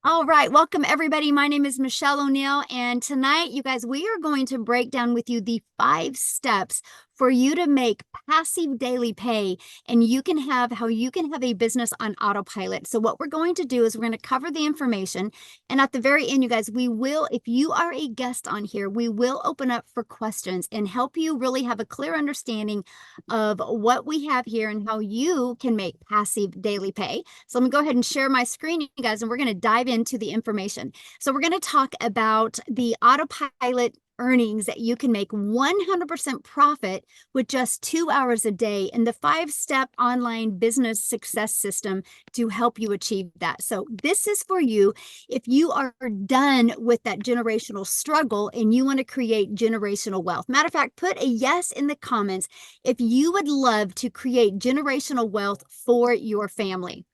All right, welcome everybody. My name is Michelle O'Neill, and tonight, you guys, we are going to break down with you the 5 steps for you to make passive daily pay, and you can have how you can have a business on autopilot. So, what we're going to do is we're going to cover the information, and at the very end, you guys, we will, if you are a guest on here, we will open up for questions and help you really have a clear understanding of what we have here and how you can make passive daily pay. So, I'm going to go ahead and share my screen, you guys, and we're going to dive into the information. So we're going to talk about the autopilot earnings that you can make 100% profit with just 2 hours a day and the 5-step online business success system to help you achieve that. So this is for you if you are done with that generational struggle and you want to create generational wealth. Matter of fact, put a yes in the comments if you would love to create generational wealth for your family.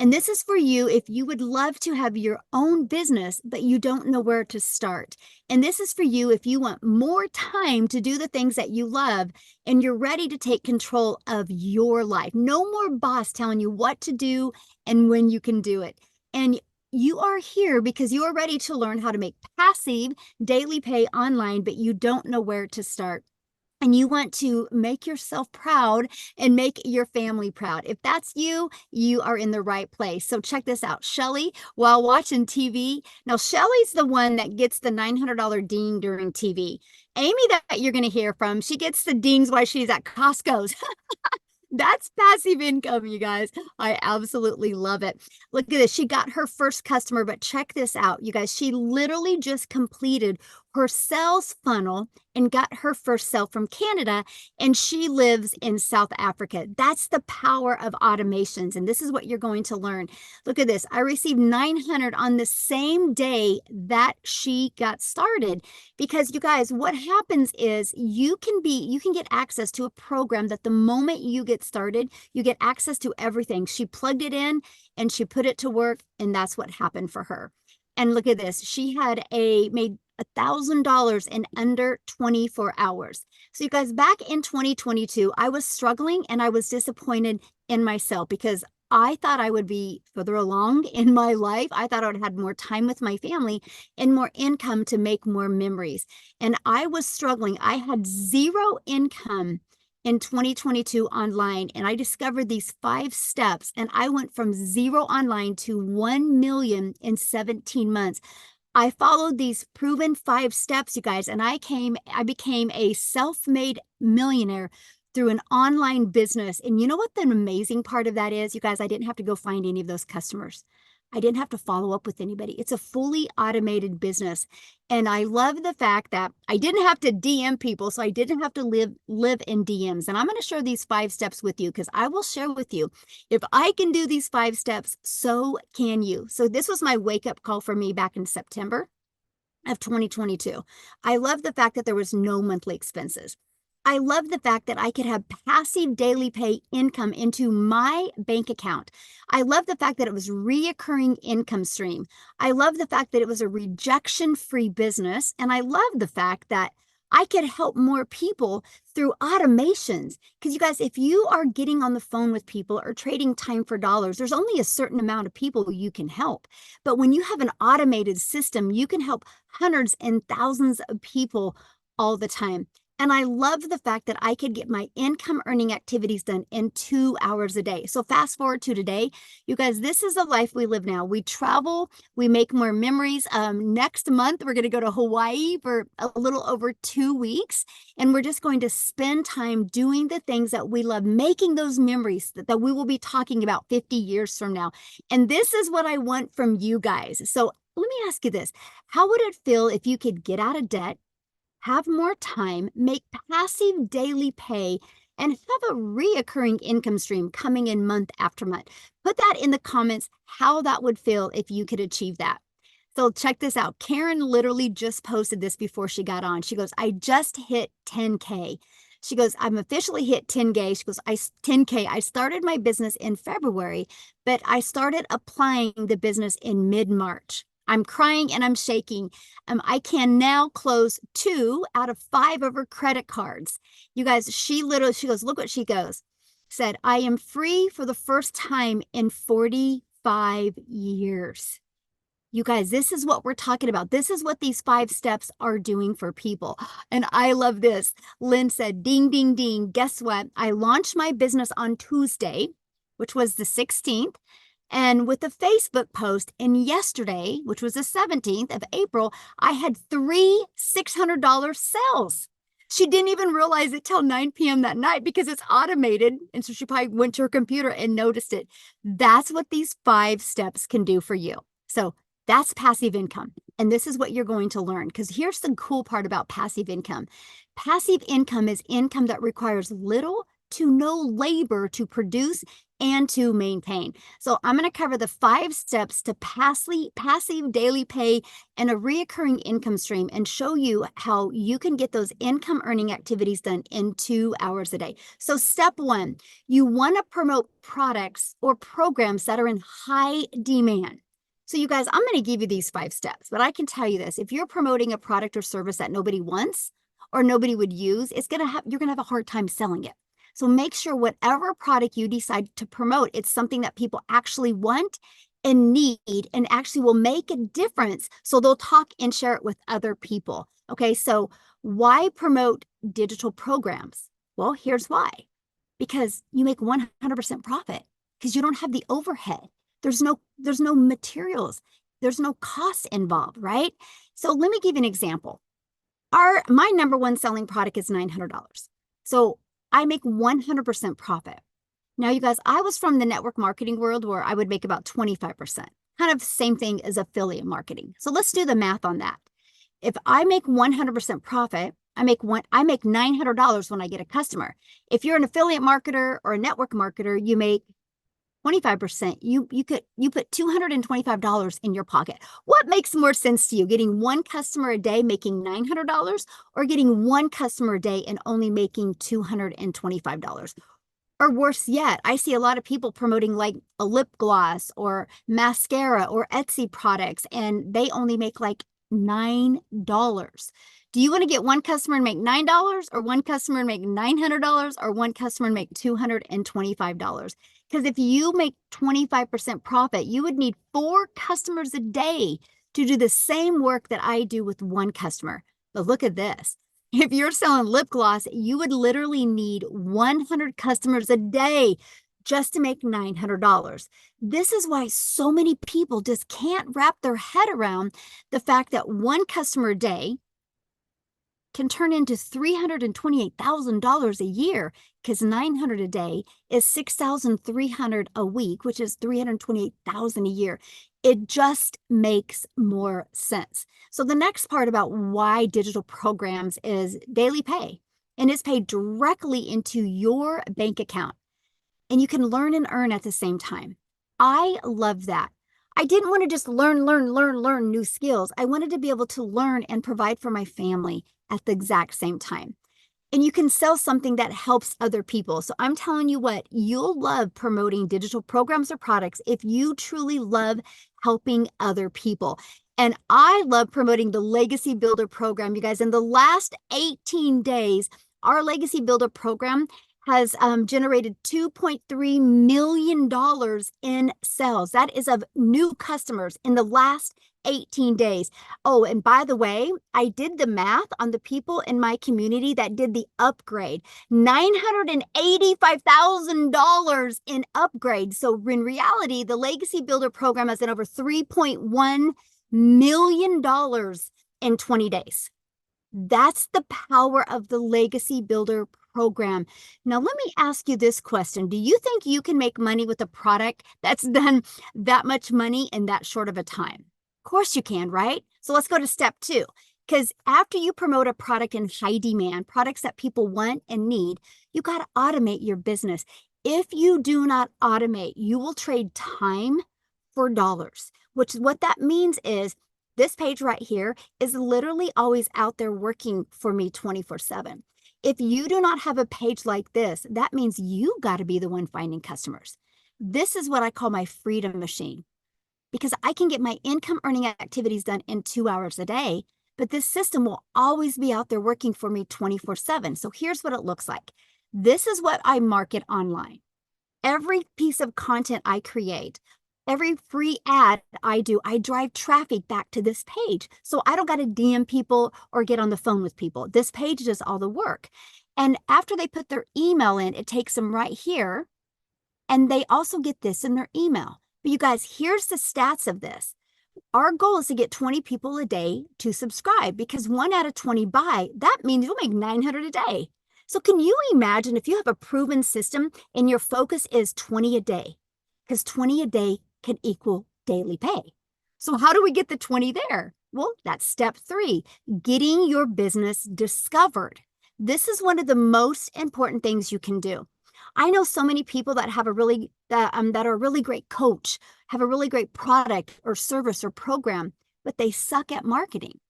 And this is for you if you would love to have your own business, but you don't know where to start. And this is for you if you want more time to do the things that you love and you're ready to take control of your life. No more boss telling you what to do and when you can do it. And you are here because you are ready to learn how to make passive daily pay online, but you don't know where to start. And you want to make yourself proud and make your family proud. If that's you, you are in the right place. So check this out. Shelly, while watching TV, now Shelly's the one that gets the $900 ding during TV. Amy, that you're going to hear from, she gets the dings while she's at Costco's. That's passive income, you guys. I absolutely love it. Look at this. She got her first customer, but check this out, you guys. She literally just completed her sales funnel and got her first sale from Canada, and she lives in South Africa. That's the power of automations, and this is what you're going to learn. Look at this. I received 900 on the same day that she got started because you guys, what happens is you can get access to a program that the moment you get started, you get access to everything. She plugged it in and she put it to work, and that's what happened for her. And look at this. She had made $1,000 in under 24 hours. So you guys, back in 2022, I was struggling and I was disappointed in myself because I thought I would be further along in my life. I thought I would have had more time with my family and more income to make more memories. And I was struggling. I had zero income in 2022 online, and I discovered these 5 steps, and I went from zero online to 1 million in 17 months. I followed these proven 5 steps, you guys, and I became a self-made millionaire through an online business. And you know what the amazing part of that is, you guys? I didn't have to go find any of those customers. I didn't have to follow up with anybody. It's a fully automated business. And I love the fact that I didn't have to DM people, so I didn't have to live in DMs. And I'm going to share these 5 steps with you because I will share with you, if I can do these 5 steps, so can you. So this was my wake-up call for me back in September of 2022. I love the fact that there was no monthly expenses. I love the fact that I could have passive daily pay income into my bank account. I love the fact that it was reoccurring income stream. I love the fact that it was a rejection-free business. And I love the fact that I could help more people through automations. Because you guys, if you are getting on the phone with people or trading time for dollars, there's only a certain amount of people you can help. But when you have an automated system, you can help hundreds and thousands of people all the time. And I love the fact that I could get my income earning activities done in 2 hours a day. So fast forward to today, you guys, this is the life we live now. We travel, we make more memories. Next month, we're going to go to Hawaii for a little over 2 weeks. And we're just going to spend time doing the things that we love, making those memories that we will be talking about 50 years from now. And this is what I want from you guys. So let me ask you this. How would it feel if you could get out of debt, have more time, make passive daily pay, and have a reoccurring income stream coming in month after month? Put that in the comments how that would feel if you could achieve that. So check this out. Karen literally just posted this before she got on. She goes, I just hit 10K. She goes, I'm officially hit 10K. She goes, 10K. I started my business in February, but I started applying the business in mid-March. I'm crying and I'm shaking. I can now close 2 out of 5 of her credit cards. You guys, she goes, look what she goes. Said, I am free for the first time in 45 years. You guys, this is what we're talking about. This is what these 5 steps are doing for people. And I love this. Lynn said, ding, ding, ding. Guess what? I launched my business on Tuesday, which was the 16th. And with a Facebook post, and yesterday, which was the 17th of April, I had 3 $600 sales. She didn't even realize it till 9 p.m. that night because it's automated. And so she probably went to her computer and noticed it. That's what these 5 steps can do for you. So that's passive income. And this is what you're going to learn, because here's the cool part about passive income. Passive income is income that requires little to no labor to produce and to maintain. So I'm going to cover the 5 steps to passive daily pay and a reoccurring income stream, and show you how you can get those income earning activities done in 2 hours a day. So step 1, you want to promote products or programs that are in high demand. So you guys, I'm going to give you these 5 steps, but I can tell you this: if you're promoting a product or service that nobody wants or nobody would use, you're going to have a hard time selling it. So make sure whatever product you decide to promote, it's something that people actually want and need and actually will make a difference. So they'll talk and share it with other people. Okay, so why promote digital programs? Well, here's why. Because you make 100% profit, because you don't have the overhead. There's no materials. There's no cost involved, right? So let me give you an example. My number one selling product is $900. So I make 100% profit. Now, you guys, I was from the network marketing world where I would make about 25%, kind of the same thing as affiliate marketing. So let's do the math on that. If I make 100% profit, I make $900 when I get a customer. If you're an affiliate marketer or a network marketer, you make 25%. You put $225 in your pocket. What makes more sense to you? Getting one customer a day making $900, or getting one customer a day and only making $225? Or worse yet, I see a lot of people promoting like a lip gloss or mascara or Etsy products, and they only make like $9. Do you want to get one customer and make $9, or one customer and make $900, or one customer and make $225? Because if you make 25% profit, you would need 4 customers a day to do the same work that I do with one customer. But look at this. If you're selling lip gloss, you would literally need 100 customers a day just to make $900. This is why so many people just can't wrap their head around the fact that one customer a day can turn into $328,000 a year, because 900 a day is 6,300 a week, which is 328,000 a year. It just makes more sense. So the next part about why digital programs is daily pay, and it's paid directly into your bank account, and you can learn and earn at the same time. I love that. I didn't want to just learn new skills. I wanted to be able to learn and provide for my family at the exact same time. And you can sell something that helps other people. So I'm telling you what, you'll love promoting digital programs or products if you truly love helping other people. And I love promoting the Legacy Builder program, you guys. In the last 18 days, our Legacy Builder program has generated $2.3 million in sales. That is of new customers in the last 18 days. Oh, and by the way, I did the math on the people in my community that did the upgrade. $985,000 in upgrade. So in reality, the Legacy Builder program has done over $3.1 million in 20 days. That's the power of the Legacy Builder program. Now, let me ask you this question. Do you think you can make money with a product that's done that much money in that short of a time? Of course you can, right? So let's go to step 2. Because after you promote a product in high demand, products that people want and need, you got to automate your business. If you do not automate, you will trade time for dollars, which what that means is this page right here is literally always out there working for me 24/7. If you do not have a page like this, that means you got to be the one finding customers. This is what I call my freedom machine, because I can get my income earning activities done in 2 hours a day, but this system will always be out there working for me 24/7. So here's what it looks like. This is what I market online. Every piece of content I create Every free ad I do, I drive traffic back to this page. So I don't got to DM people or get on the phone with people. This page does all the work. And after they put their email in, it takes them right here. And they also get this in their email. But you guys, here's the stats of this. Our goal is to get 20 people a day to subscribe, because 1 out of 20 buy. That means you'll make 900 a day. So can you imagine if you have a proven system and your focus is 20 a day? Because 20 a day can equal daily pay. So how do we get the 20 there? Well, that's step 3, getting your business discovered. This is one of the most important things you can do. I know so many people that have that are a really great coach, have a really great product or service or program, but they suck at marketing.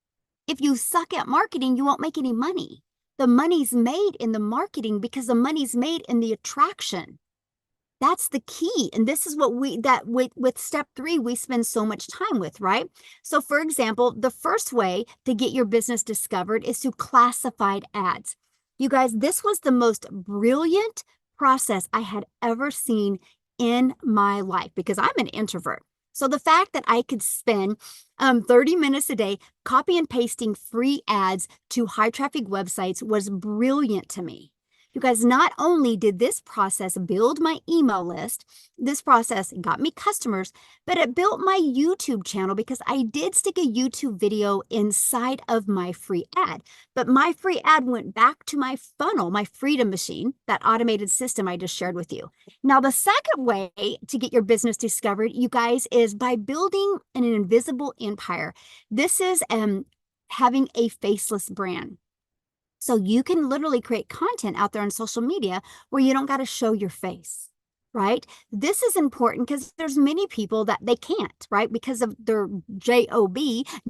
If you suck at marketing, you won't make any money. The money's made in the marketing because the money's made in the attraction. That's the key. And this is what with step 3, we spend so much time with, right? So for example, the first way to get your business discovered is through classified ads. You guys, this was the most brilliant process I had ever seen in my life, because I'm an introvert. So the fact that I could spend 30 minutes a day copy and pasting free ads to high traffic websites was brilliant to me. You guys, not only did this process build my email list, this process got me customers, but it built my YouTube channel, because I did stick a YouTube video inside of my free ad. But my free ad went back to my funnel, my Freedom Machine, that automated system I just shared with you. Now, the second way to get your business discovered, you guys, is by building an invisible empire. This is having a faceless brand. So you can literally create content out there on social media where you don't got to show your face, right? This is important because there's many people that they can't, right? Because of their job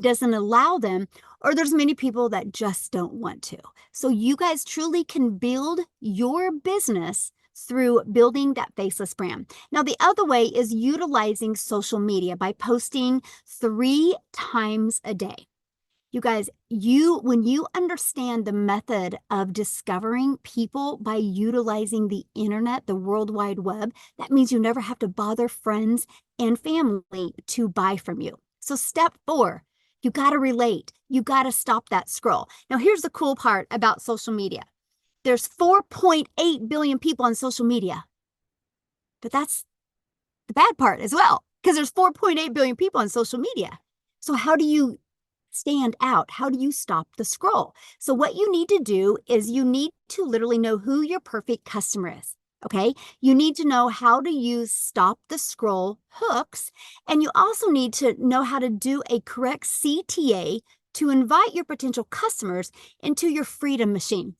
doesn't allow them, or there's many people that just don't want to. So you guys truly can build your business through building that faceless brand. Now, the other way is utilizing social media by posting 3 times a day. You guys, when you understand the method of discovering people by utilizing the internet, the World Wide Web, that means you never have to bother friends and family to buy from you. So step 4, you got to relate. You got to stop that scroll. Now, here's the cool part about social media. There's 4.8 billion people on social media, but that's the bad part as well, because there's 4.8 billion people on social media. So how do you stand out? How do you stop the scroll? So what you need to do is you need to literally know who your perfect customer is. Okay. You need to know how to use stop the scroll hooks. And you also need to know how to do a correct CTA to invite your potential customers into your Freedom Machine.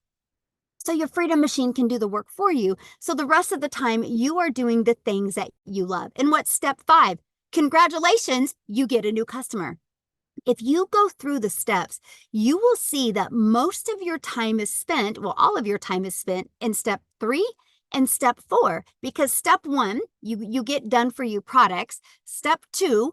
So your Freedom Machine can do the work for you. So the rest of the time you are doing the things that you love. And what's step 5? Congratulations, you get a new customer. If you go through the steps, you will see that most of your time is spent, well, all of your time is spent in step 3 and step 4, because step 1, you get done for you products. Step 2,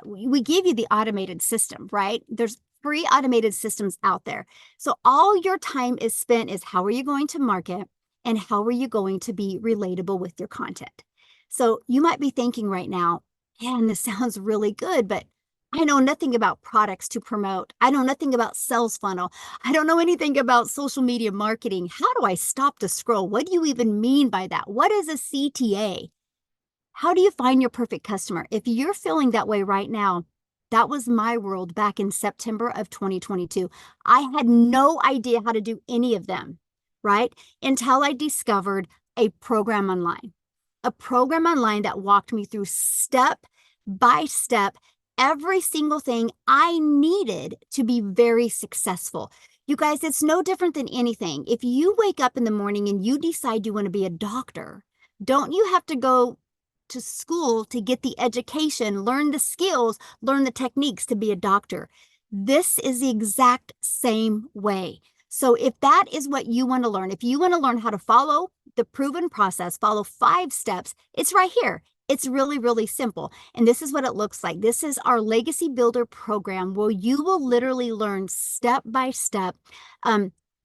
we give you the automated system, right? There's free automated systems out there. So all your time is spent is how are you going to market and how are you going to be relatable with your content? So you might be thinking right now, man, this sounds really good, but I know nothing about products to promote. I know nothing about sales funnel. I don't know anything about social media marketing. How do I stop the scroll? What do you even mean by that? What is a CTA? How do you find your perfect customer? If you're feeling that way right now, that was my world back in September of 2022. I had no idea how to do any of them, right? Until I discovered a program online that walked me through step by step every single thing I needed to be very successful. You guys, it's no different than anything. If you wake up in the morning and you decide you want to be a doctor, don't you have to go to school to get the education, learn the skills, learn the techniques to be a doctor? This is the exact same way. So if that is what you want to learn, if you want to learn how to follow the proven process, follow 5 steps, it's right here. It's really, really simple. And this is what it looks like. This is our Legacy Builder program where you will literally learn step by step.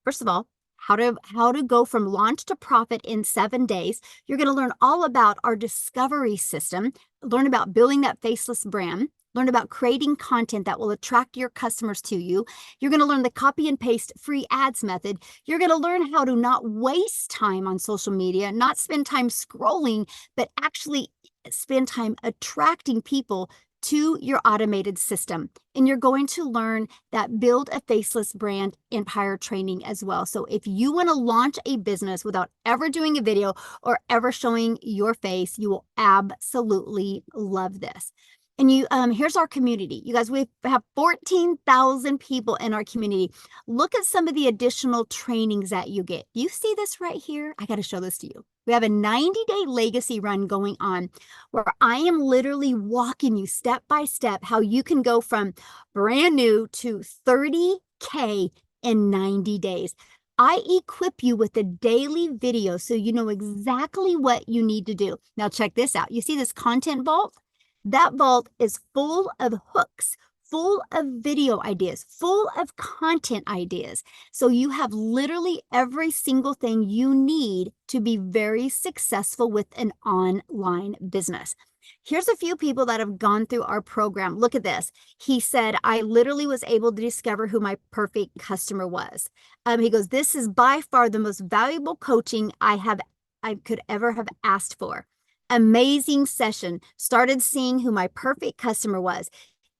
First of all, how to go from launch to profit in 7 days. You're going to learn all about our discovery system, learn about building that faceless brand, learn about creating content that will attract your customers to you. You're going to learn the copy and paste free ads method. You're going to learn how to not waste time on social media, not spend time scrolling, but actually spend time attracting people to your automated system. And you're going to learn that build a faceless brand empire training as well. So if you want to launch a business without ever doing a video or ever showing your face, you will absolutely love this. And here's our community. You guys, we have 14,000 people in our community. Look at some of the additional trainings that you get. You see this right here? I got to show this to you. We have a 90-day legacy run going on where I am literally walking you step by step how you can go from brand new to 30K in 90 days. I equip you with a daily video so you know exactly what you need to do. Now check this out. You see this content vault? That vault is full of hooks, full of video ideas, full of content ideas. So you have literally every single thing you need to be very successful with an online business. Here's a few people that have gone through our program. Look at this. He said, I literally was able to discover who my perfect customer was. He goes, this is by far the most valuable coaching I could ever have asked for. Amazing session. Started seeing who my perfect customer was.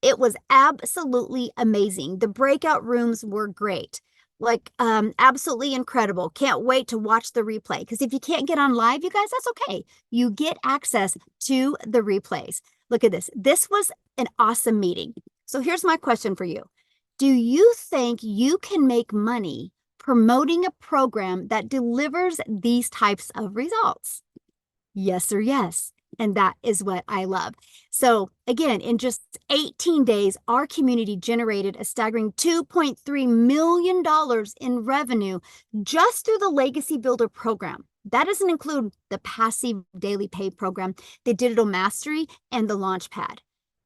It was absolutely amazing. The breakout rooms were great. Like, absolutely incredible. Can't wait to watch the replay. Because if you can't get on live, you guys, that's okay. You get access to the replays. Look at this. This was an awesome meeting. So here's my question for you. Do you think you can make money promoting a program that delivers these types of results? Yes or yes. And that is what I love. So again, in just 18 days, our community generated a staggering $2.3 million in revenue just through the Legacy Builder program. That doesn't include the passive daily pay program, the digital mastery, and the Launchpad.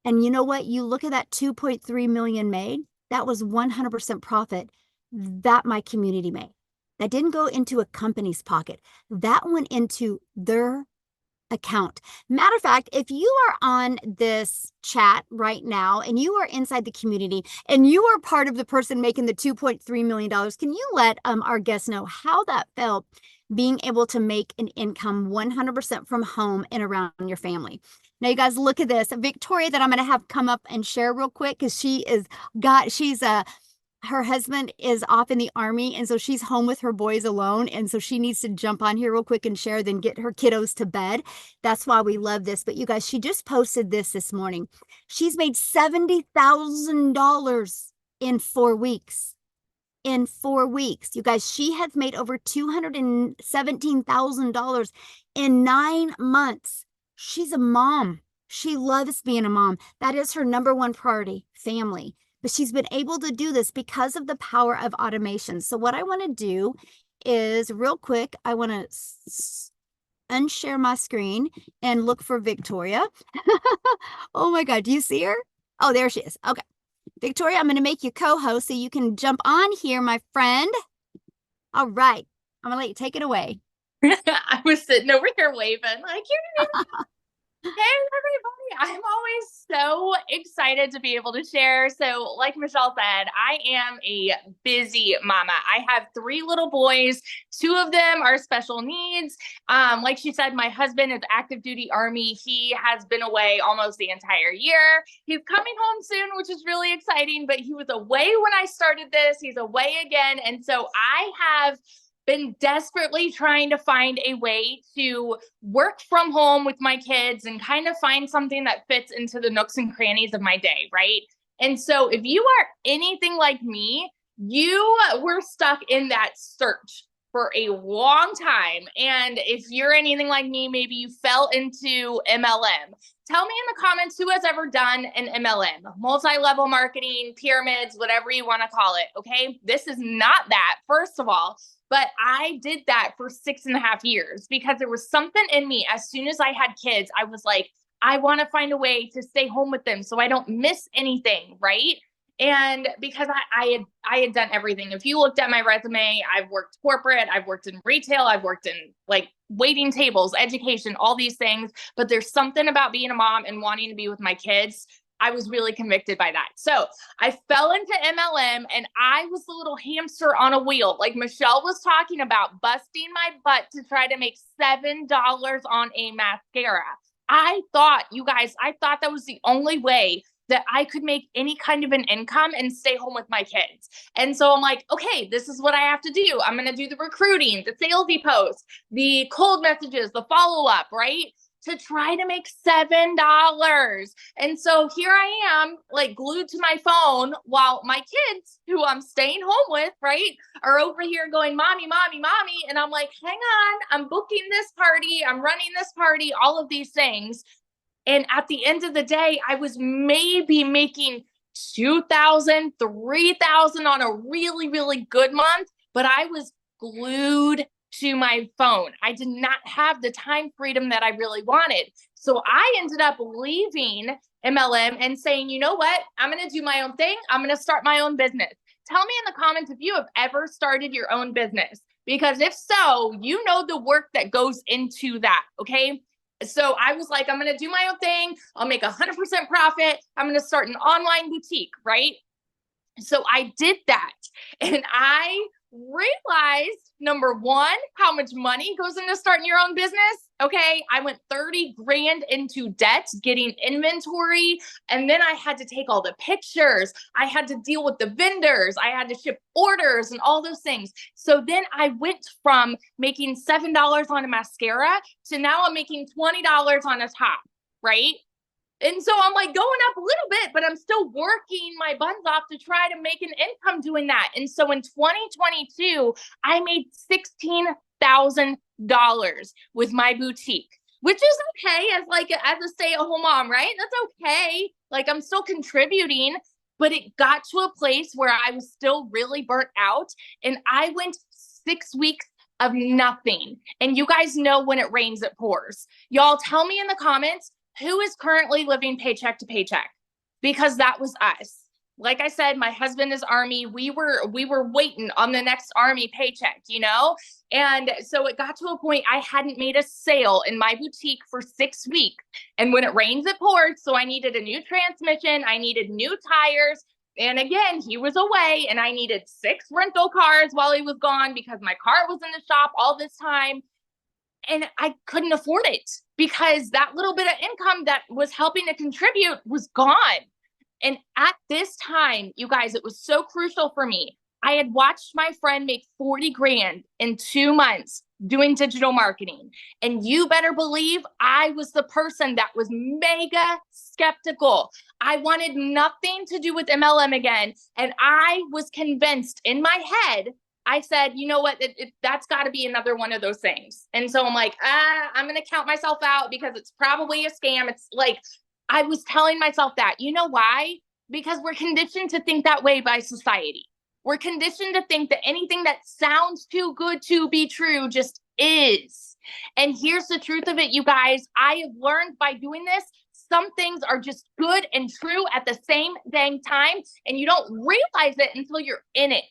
And you know what? You look at that 2.3 million made, that was 100% profit that my community made. That didn't go into a company's pocket. That went into their account. Matter of fact, if you are on this chat right now and you are inside the community and you are part of the person making the $2.3 million, can you let our guests know how that felt being able to make an income 100% from home and around your family? Now, you guys, look at this. Victoria, that I'm going to have come up and share real quick because her husband is off in the Army, and so she's home with her boys alone, and so she needs to jump on here real quick and share, then get her kiddos to bed. That's why we love this. But you guys, she just posted this morning. She's made $70,000 in 4 weeks. In 4 weeks. You guys, she has made over $217,000 in 9 months. She's a mom. She loves being a mom. That is her number one priority, family. But she's been able to do this because of the power of automation. So what I want to do is real quick, I want to unshare my screen and look for Victoria. Oh my God, do you see her? Oh, there she is. Okay. Victoria, I'm going to make you co-host so you can jump on here, my friend. All right. I'm going to let you take it away. I was sitting over here waving like, hey, everybody. I'm always so excited to be able to share. So like Michelle said, I am a busy mama. I have 3 little boys. 2 of them are special needs. Like she said, my husband is active duty Army. He has been away almost the entire year. He's coming home soon, which is really exciting, but he was away when I started this. He's away again. And so I have been desperately trying to find a way to work from home with my kids and kind of find something that fits into the nooks and crannies of my day, right? And so if you are anything like me, you were stuck in that search for a long time. And if you're anything like me, maybe you fell into MLM. Tell me in the comments who has ever done an MLM, multi-level marketing, pyramids, whatever you want to call it. Okay. This is not that, first of all. But I did that for 6.5 years because there was something in me. As soon as I had kids, I was like, I want to find a way to stay home with them so I don't miss anything, right? And because I had done everything. If you looked at my resume, I've worked corporate, I've worked in retail, I've worked in like waiting tables, education, all these things. But there's something about being a mom and wanting to be with my kids. I was really convicted by that. So I fell into MLM and I was the little hamster on a wheel. Like Michelle was talking about, busting my butt to try to make $7 on a mascara. I thought, you guys, I thought that was the only way that I could make any kind of an income and stay home with my kids. And so I'm like, okay, this is what I have to do. I'm going to do the recruiting, the salesy posts, the cold messages, the follow up, right? To try to make $7. And so here I am, like glued to my phone while my kids, who I'm staying home with, right, are over here going, mommy, mommy, mommy. And I'm like, hang on, I'm booking this party, I'm running this party, all of these things. And at the end of the day, I was maybe making 2,000, 3,000 on a really, really good month, but I was glued to my phone. I did not have the time freedom that I really wanted. So I ended up leaving MLM and saying, you know what? I'm going to do my own thing. I'm going to start my own business. Tell me in the comments if you have ever started your own business, because if so, you know the work that goes into that. Okay. So I was like, I'm going to do my own thing. I'll make 100% profit. I'm going to start an online boutique, right? So I did that. And I realized, number one, how much money goes into starting your own business. Okay. I went 30 grand into debt getting inventory. And then I had to take all the pictures. I had to deal with the vendors. I had to ship orders and all those things. So then I went from making $7 on a mascara to now I'm making $20 on a top, right? And so I'm like going up a little bit, but I'm still working my buns off to try to make an income doing that. And so in 2022, I made $16,000 with my boutique, which is okay as a stay-at-home mom, right? That's okay. Like I'm still contributing, but it got to a place where I was still really burnt out. And I went 6 weeks of nothing. And you guys know when it rains, it pours. Y'all tell me in the comments, who is currently living paycheck to paycheck? Because that was us. Like I said, my husband is Army. We were waiting on the next Army paycheck, you know? And so it got to a point I hadn't made a sale in my boutique for 6 weeks. And when it rains, it pours. So I needed a new transmission. I needed new tires. And again, he was away and I needed 6 rental cars while he was gone because my car was in the shop all this time. And I couldn't afford it because that little bit of income that was helping to contribute was gone. And at this time, you guys, it was so crucial for me. I had watched my friend make 40 grand in 2 months doing digital marketing. And you better believe I was the person that was mega skeptical. I wanted nothing to do with MLM again. And I was convinced in my head, I said, you know what, that's got to be another one of those things. And so I'm like, I'm going to count myself out because it's probably a scam. It's like, I was telling myself that. You know why? Because we're conditioned to think that way by society. We're conditioned to think that anything that sounds too good to be true just is. And here's the truth of it, you guys. I have learned by doing this, some things are just good and true at the same dang time. And you don't realize it until you're in it.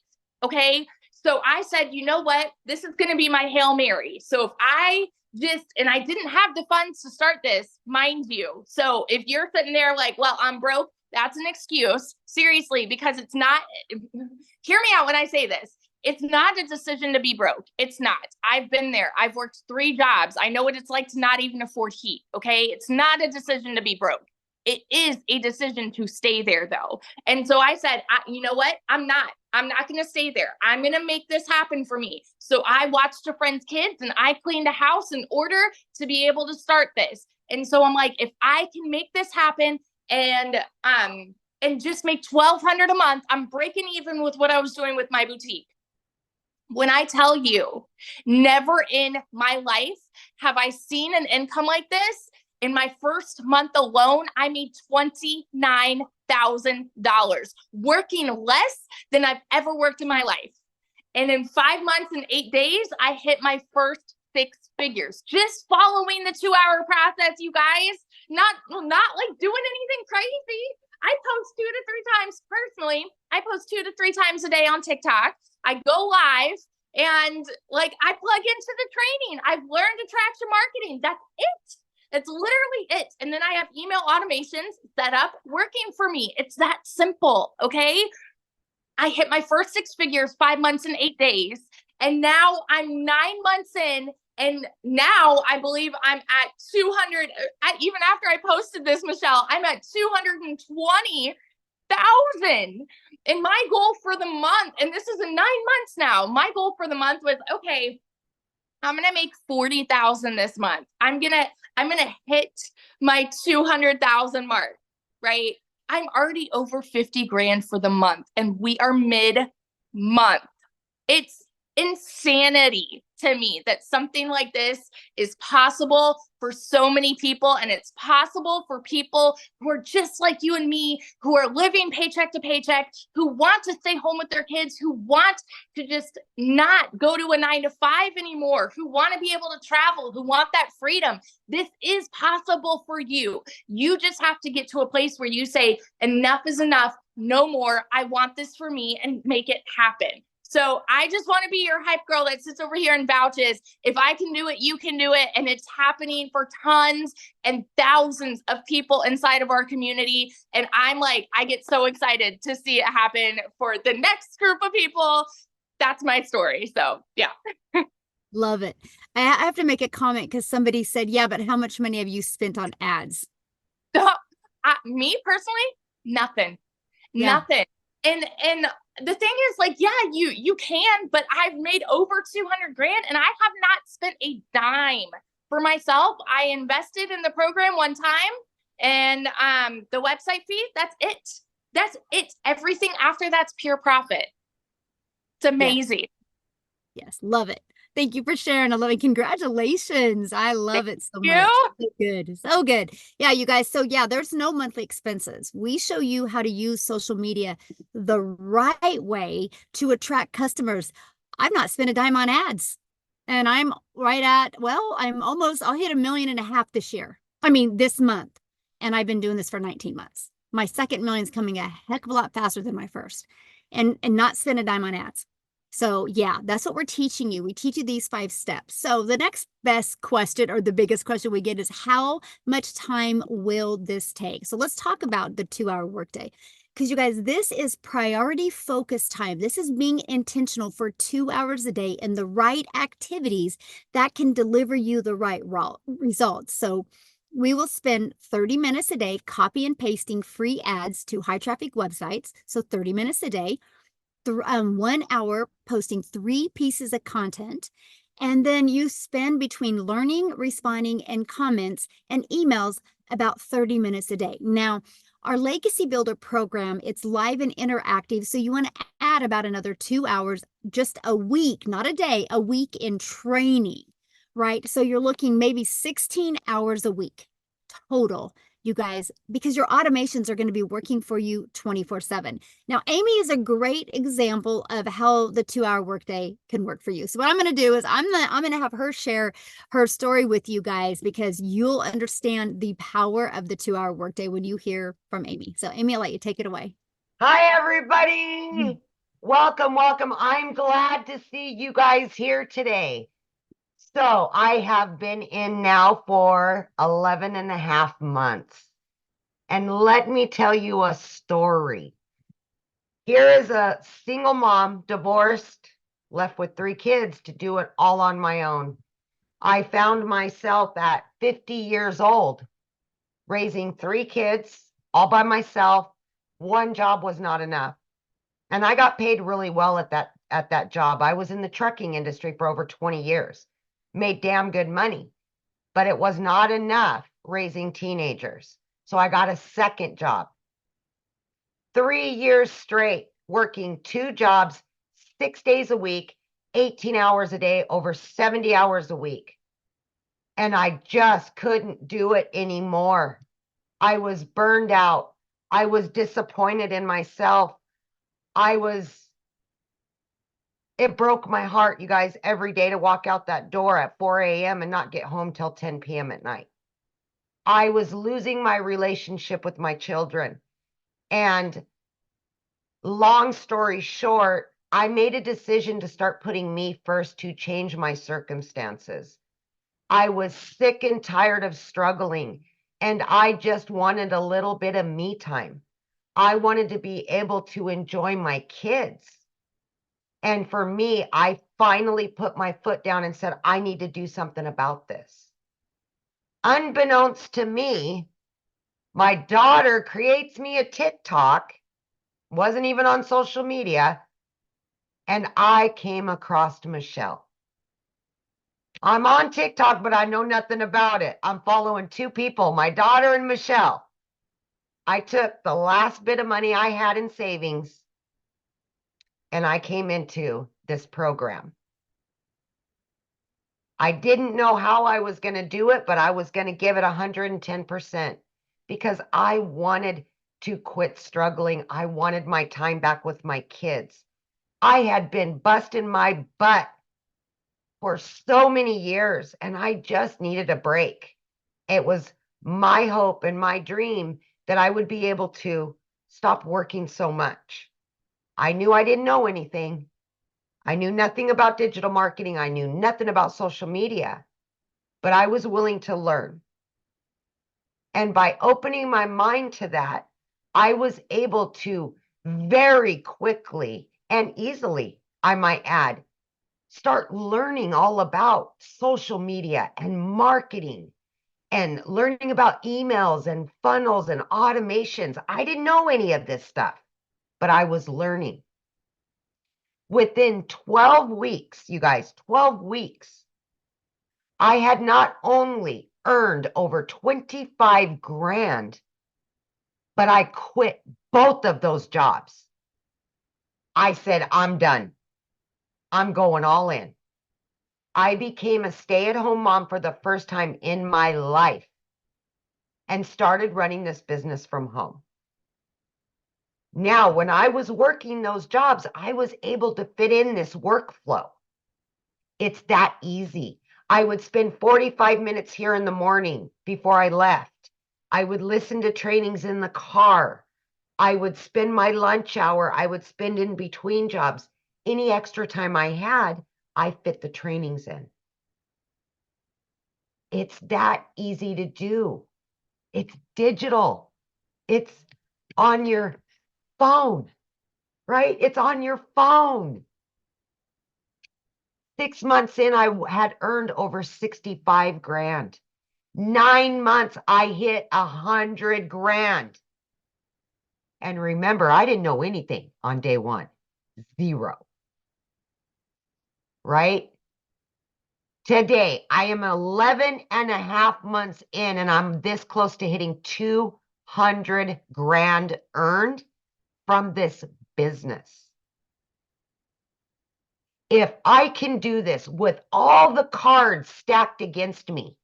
Okay. So I said, you know what? This is going to be my Hail Mary. So if I didn't have the funds to start this, mind you. So if you're sitting there like, well, I'm broke, that's an excuse. Seriously, because it's not, hear me out when I say this. It's not a decision to be broke. It's not. I've been there. I've worked 3 jobs. I know what it's like to not even afford heat. Okay. It's not a decision to be broke. It is a decision to stay there though. And so I said, you know what? I'm not going to stay there. I'm going to make this happen for me. So I watched a friend's kids and I cleaned a house in order to be able to start this. And so I'm like, if I can make this happen and just make $1,200 a month, I'm breaking even with what I was doing with my boutique. When I tell you, never in my life have I seen an income like this. In my first month alone, I made $29,000, working less than I've ever worked in my life. And in 5 months and 8 days, I hit my first 6 figures, just following the 2-hour process, you guys, not like doing anything crazy. I post 2 to 3 times personally, I post 2 to 3 times a day on TikTok. I go live and like I plug into the training. I've learned attraction marketing. That's it. That's literally it. And then I have email automations set up working for me. It's that simple. Okay. I hit my first 6 figures 5 months and 8 days. And now I'm 9 months in. And now I believe I'm at 200. Even after I posted this, Michelle, I'm at 220,000. And my goal for the month, and this is in 9 months now, my goal for the month was, okay, I'm going to make 40,000 this month. I'm going to hit my 200,000 mark, right? I'm already over 50 grand for the month and we are mid-month. It's insanity to me that something like this is possible for so many people, and it's possible for people who are just like you and me, who are living paycheck to paycheck, who want to stay home with their kids, who want to just not go to a 9 to 5 anymore, who want to be able to travel, who want that freedom. This is possible for you. You just have to get to a place where you say, enough is enough, no more. I want this for me, and make it happen. So I just want to be your hype girl that sits over here and vouches. If I can do it, you can do it. And it's happening for tons and thousands of people inside of our community. And I'm like, I get so excited to see it happen for the next group of people. That's my story. So yeah. Love it. I have to make a comment because somebody said, yeah, but how much money have you spent on ads? Me personally, nothing. Yeah. Nothing. And the thing is, like, yeah, you can, but I've made over 200 grand and I have not spent a dime for myself. I invested in the program one time, and the website fee, that's it. That's it. Everything after that's pure profit. It's amazing. Yes, love it. Thank you for sharing. I love it. Congratulations. I love it so much. So good. So good. Yeah, you guys. So yeah, there's no monthly expenses. We show you how to use social media the right way to attract customers. I've not spent a dime on ads. And I'm right at, well, I'll hit 1.5 million this year. I mean, this month. And I've been doing this for 19 months. My second million's coming a heck of a lot faster than my first. And not spend a dime on ads. So yeah, that's what we're teaching you. We teach you these 5 steps. So the next best question, or the biggest question we get, is how much time will this take? So let's talk about the 2-hour workday. Because you guys, this is priority focus time. This is being intentional for 2 hours a day in the right activities that can deliver you the right results. So we will spend 30 minutes a day copy and pasting free ads to high traffic websites. So 30 minutes a day. 1 hour posting 3 pieces of content, and then you spend between learning, responding, and comments and emails about 30 minutes a day. Now, our Legacy Builder program, it's live and interactive, so you want to add about another 2 hours just a week, not a day, a week in training, right? So you're looking maybe 16 hours a week total, you guys, because your automations are going to be working for you 24/7. Now, Amy is a great example of how the 2-hour workday can work for you. So what I'm going to do is I'm going to have her share her story with you guys, because you'll understand the power of the 2-hour workday when you hear from Amy. So Amy, I'll let you take it away. Hi, everybody. Welcome, welcome. I'm glad to see you guys here today. So I have been in now for 11 and a half months. And let me tell you a story. Here is a single mom, divorced, left with 3 kids to do it all on my own. I found myself at 50 years old, raising 3 kids all by myself. One job was not enough. And I got paid really well at that job. I was in the trucking industry for over 20 years. Made damn good money, but it was not enough raising teenagers. So I got a second job. 3 years straight, working 2 jobs, 6 days a week, 18 hours a day, over 70 hours a week. And I just couldn't do it anymore. I was burned out. I was disappointed in myself. It broke my heart, you guys, every day to walk out that door at 4 a.m. and not get home till 10 p.m. at night. I was losing my relationship with my children. And long story short, I made a decision to start putting me first to change my circumstances. I was sick and tired of struggling, and I just wanted a little bit of me time. I wanted to be able to enjoy my kids. And for me, I finally put my foot down and said, I need to do something about this. Unbeknownst to me, my daughter creates me a TikTok, wasn't even on social media, and I came across Michelle. I'm on TikTok, but I know nothing about it. I'm following two people, my daughter and Michelle. I took the last bit of money I had in savings and I came into this program. I didn't know how I was going to do it, but I was going to give it 110% because I wanted to quit struggling. I wanted my time back with my kids. I had been busting my butt for so many years, and I just needed a break. It was my hope and my dream that I would be able to stop working so much. I knew I didn't know anything. I knew nothing about digital marketing. I knew nothing about social media, but I was willing to learn. And by opening my mind to that, I was able to very quickly and easily, I might add, start learning all about social media and marketing and learning about emails and funnels and automations. I didn't know any of this stuff, but I was learning. Within 12 weeks, you guys, 12 weeks, I had not only earned over 25 grand, but I quit both of those jobs. I said, I'm done. I'm going all in. I became a stay-at-home mom for the first time in my life and started running this business from home. Now, when I was working those jobs, I was able to fit in this workflow. It's that easy. I would spend 45 minutes here in the morning before I left. I would listen to trainings in the car. I would spend my lunch hour. I would spend in between jobs. Any extra time I had, I fit the trainings in. It's that easy to do. It's digital. It's on your phone, right? It's on your phone. 6 months in, I had earned over 65 grand. 9 months, I hit 100 grand. And remember, I didn't know anything on day one. Zero. Right? Today, I am 11 and a half months in, and I'm this close to hitting 200 grand earned from this business. If I can do this with all the cards stacked against me,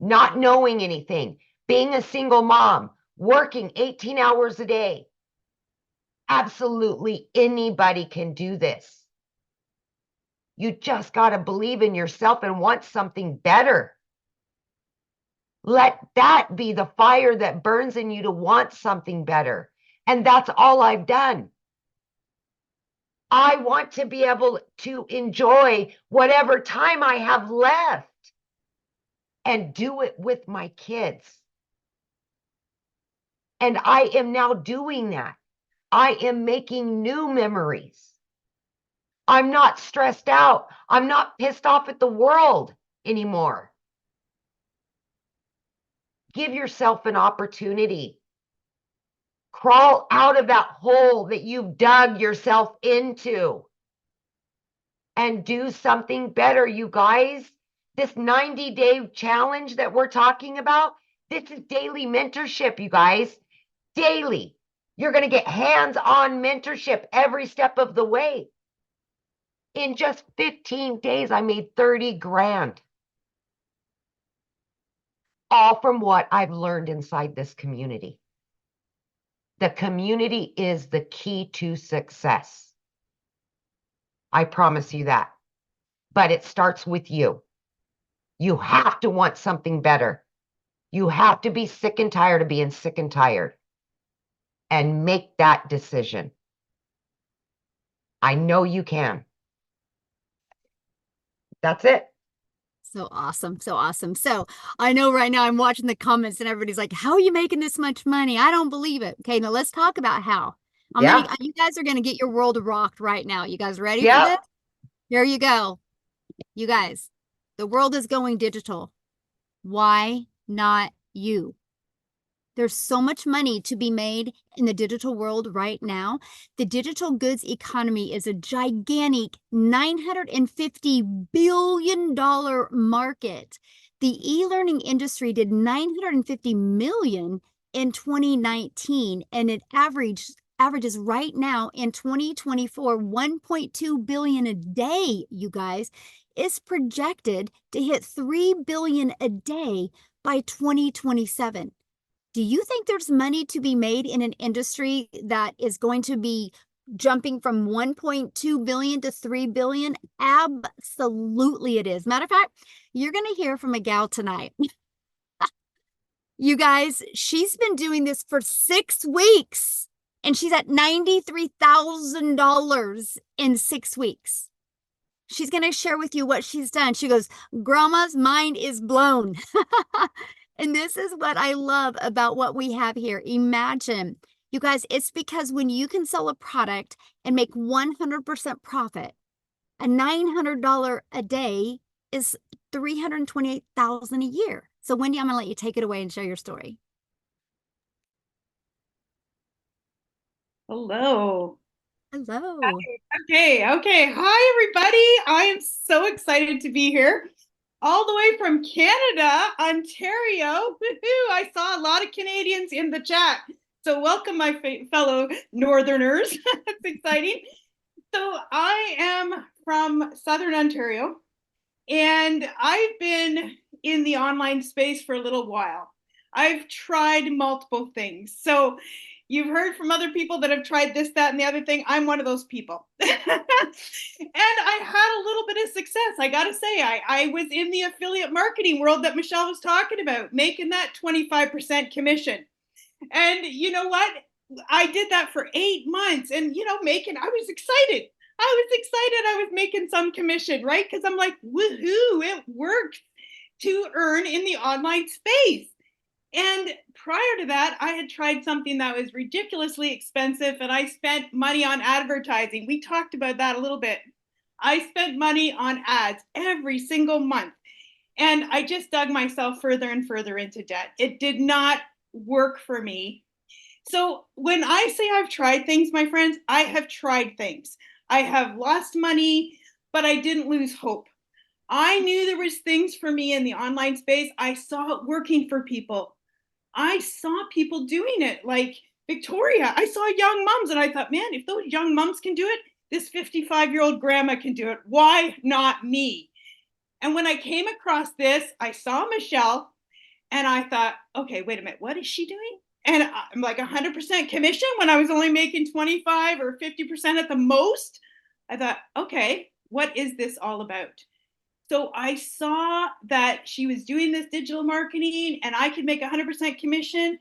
not knowing anything, being a single mom, working 18 hours a day, absolutely anybody can do this. You just got to believe in yourself and want something better. Let that be the fire that burns in you to want something better. And that's all I've done. I want to be able to enjoy whatever time I have left and do it with my kids. And I am now doing that. I am making new memories. I'm not stressed out. I'm not pissed off at the world anymore. Give yourself an opportunity. Crawl out of that hole that you've dug yourself into and do something better, you guys. This 90-day challenge that we're talking about, this is daily mentorship, you guys. Daily. You're going to get hands-on mentorship every step of the way. In just 15 days, I made 30 grand. All from what I've learned inside this community. The community is the key to success. I promise you that. But it starts with you. You have to want something better. You have to be sick and tired of being sick and tired. And make that decision. I know you can. That's it. So awesome. So awesome. So I know right now I'm watching the comments and everybody's like, how are you making this much money? I don't believe it. Okay, now let's talk about how. Yeah. You guys are gonna get your world rocked right now. You guys ready for Yep. this? Here you go. You guys, the world is going digital. Why not you? There's so much money to be made in the digital world right now. The digital goods economy is a gigantic $950 billion market. The e-learning industry did 950 million in 2019, and it averages right now in 2024 1.2 billion a day, you guys. Is projected to hit 3 billion a day by 2027. Do you think there's money to be made in an industry that is going to be jumping from 1.2 billion to 3 billion? Absolutely it is. Matter of fact, you're going to hear from a gal tonight. You guys, she's been doing this for 6 weeks and she's at $93,000 in 6 weeks. She's going to share with you what she's done. She goes, Grandma's mind is blown. And this is what I love about what we have here. Imagine, you guys, it's because when you can sell a product and make 100% profit, a $900 a day is $328,000 a year. So Wendy, I'm going to let you take it away and share your story. Hello. Hello. Okay. Hi, everybody. I am so excited to be here. All the way from Canada, Ontario. Woo-hoo. I saw a lot of Canadians in the chat. So welcome, my fellow Northerners. That's exciting. So I am from Southern Ontario, and I've been in the online space for a little while. I've tried multiple things. So you've heard from other people that have tried this, that, and the other thing. I'm one of those people. And I had a little bit of success. I got to say, I was in the affiliate marketing world that Michelle was talking about, making that 25% commission. And you know what? I did that for 8 months and, I was excited. I was making some commission, right? Because I'm like, woohoo, it worked to earn in the online space. And prior to that, I had tried something that was ridiculously expensive and I spent money on advertising. We talked about that a little bit. I spent money on ads every single month. And I just dug myself further and further into debt. It did not work for me. So when I say I've tried things, my friends, I have tried things. I have lost money, but I didn't lose hope. I knew there was things for me in the online space. I saw it working for people. I saw people doing it, like Victoria. I saw young moms and I thought, man, if those young moms can do it, this 55-year-old grandma can do it. Why not me? And when I came across this, I saw Michelle and I thought, okay, wait a minute, what is she doing? And I'm like 100% commission when I was only making 25 or 50% at the most. I thought, okay, what is this all about? So I saw that she was doing this digital marketing and I could make 100% commission.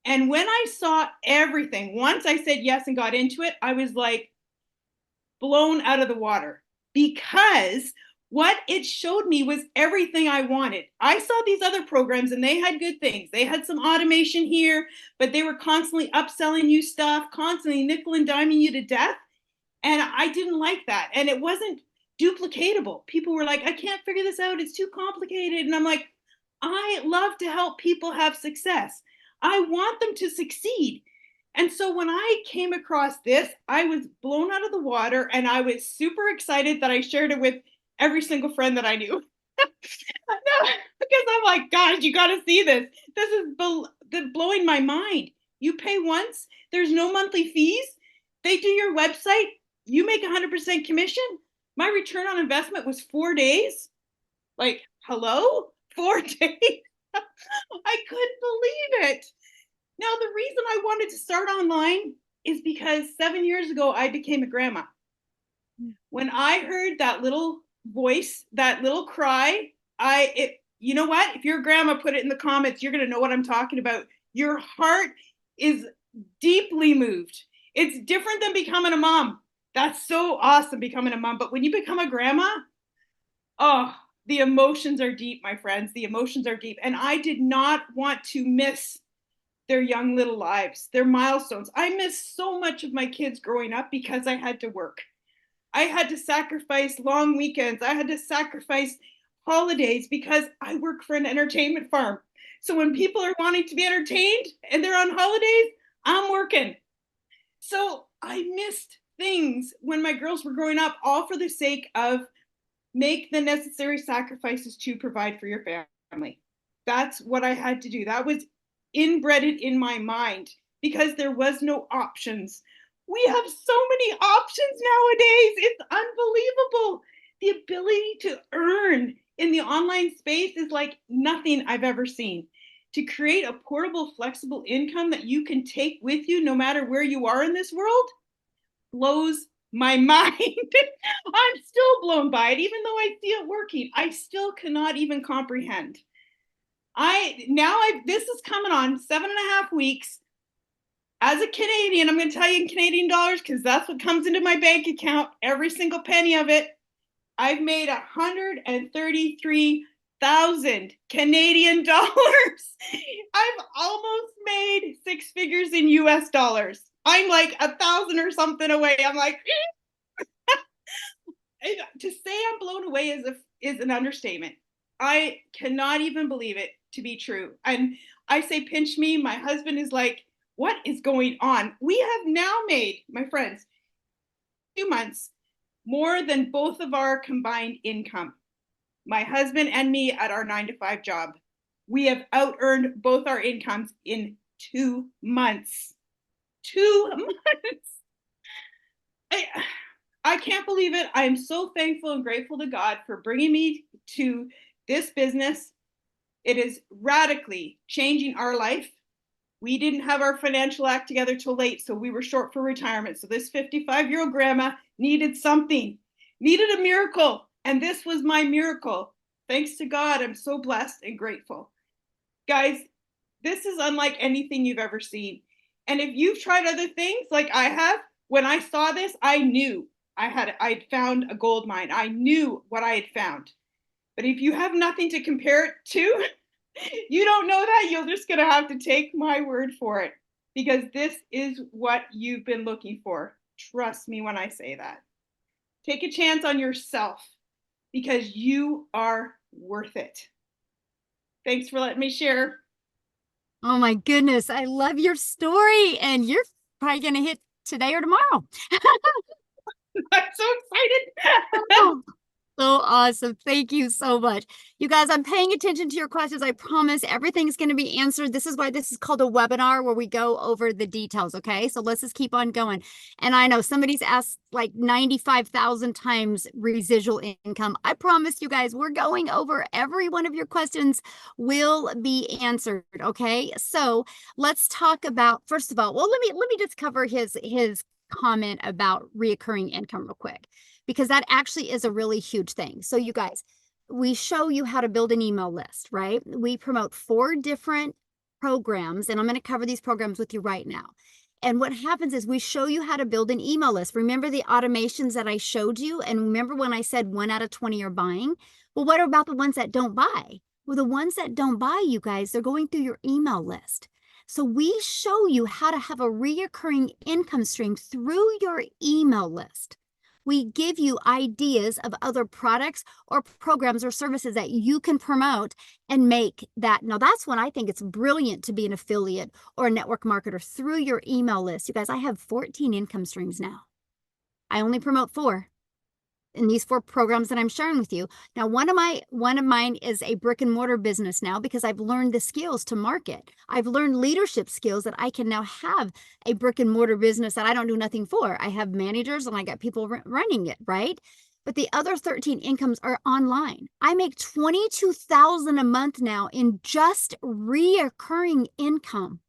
And when I saw everything, once I said yes and got into it, I was like blown out of the water because what it showed me was everything I wanted. I saw these other programs and they had good things. They had some automation here, but they were constantly upselling you stuff, constantly nickel and diming you to death. And I didn't like that. And it wasn't duplicatable. People were like, I can't figure this out. It's too complicated. And I'm like, I love to help people have success. I want them to succeed. And so when I came across this, I was blown out of the water and I was super excited that I shared it with every single friend that I knew. No, because I'm like, gosh, you got to see this. This is blowing my mind. You pay once, there's no monthly fees. They do your website, you make 100% commission. My return on investment was 4 days. Like, hello? 4 days? I couldn't believe it. Now, the reason I wanted to start online is because 7 years ago, I became a grandma. When I heard that little voice, that little cry, you know what? If you're a grandma, put it in the comments. You're going to know what I'm talking about. Your heart is deeply moved. It's different than becoming a mom. That's so awesome becoming a mom. But when you become a grandma, oh, the emotions are deep, my friends. The emotions are deep. And I did not want to miss their young little lives, their milestones. I missed so much of my kids growing up because I had to work. I had to sacrifice long weekends. I had to sacrifice holidays because I work for an entertainment farm. So when people are wanting to be entertained and they're on holidays, I'm working. So I missed things when my girls were growing up, all for the sake of make the necessary sacrifices to provide for your family. That's what I had to do. That was inbred in my mind because there was no options. We have so many options nowadays. It's unbelievable. The ability to earn in the online space is like nothing I've ever seen. To create a portable, flexible income that you can take with you no matter where you are in this world blows my mind. I'm still blown by it, even though I see it working. I still cannot even comprehend. This is coming on 7.5 weeks. As a Canadian, I'm going to tell you in Canadian dollars because that's what comes into my bank account, every single penny of it. I've made 133,000 Canadian dollars. I've almost made 6 figures in US dollars. I'm like 1,000 or something away. I'm like, to say I'm blown away is an understatement. I cannot even believe it to be true. And I say, pinch me. My husband is like, what is going on? We have now made, my friends, 2 months, more than both of our combined income. My husband and me at our 9-to-5 job. We have out-earned both our incomes in 2 months. 2 months. I can't believe it. I'm so thankful and grateful to God for bringing me to this business. It is radically changing our life. We didn't have our financial act together till late, so we were short for retirement. So this 55-year-old grandma needed something, needed a miracle, and this was my miracle. Thanks to God, I'm so blessed and grateful. Guys, this is unlike anything you've ever seen. And if you've tried other things like I have, when I saw this, I knew I'd found a gold mine. I knew what I had found. But if you have nothing to compare it to, you don't know that, you're just going to have to take my word for it, because this is what you've been looking for. Trust me when I say that. Take a chance on yourself because you are worth it. Thanks for letting me share. Oh my goodness. I love your story, and you're probably going to hit today or tomorrow. I'm so excited. So awesome. Thank you so much. You guys, I'm paying attention to your questions. I promise everything's going to be answered. This is why this is called a webinar, where we go over the details. Okay. So let's just keep on going. And I know somebody's asked like 95,000 times residual income. I promise you guys, we're going over every one of your questions will be answered. Okay. So let's talk about, first of all, well, let me just cover his comment about reoccurring income real quick, because that actually is a really huge thing. So you guys, we show you how to build an email list, right? We promote 4 different programs, and I'm going to cover these programs with you right now. And what happens is we show you how to build an email list. Remember the automations that I showed you? And remember when I said 1 out of 20 are buying? Well, what about the ones that don't buy? Well, the ones that don't buy, you guys, they're going through your email list. So we show you how to have a reoccurring income stream through your email list. We give you ideas of other products or programs or services that you can promote and make that. Now, that's when I think it's brilliant to be an affiliate or a network marketer through your email list. You guys, I have 14 income streams now. I only promote 4 in these 4 programs that I'm sharing with you. Now, one of mine is a brick and mortar business now, because I've learned the skills to market. I've learned leadership skills that I can now have a brick and mortar business that I don't do nothing for. I have managers and I got people running it, right? But the other 13 incomes are online. I make $22,000 a month now in just reoccurring income.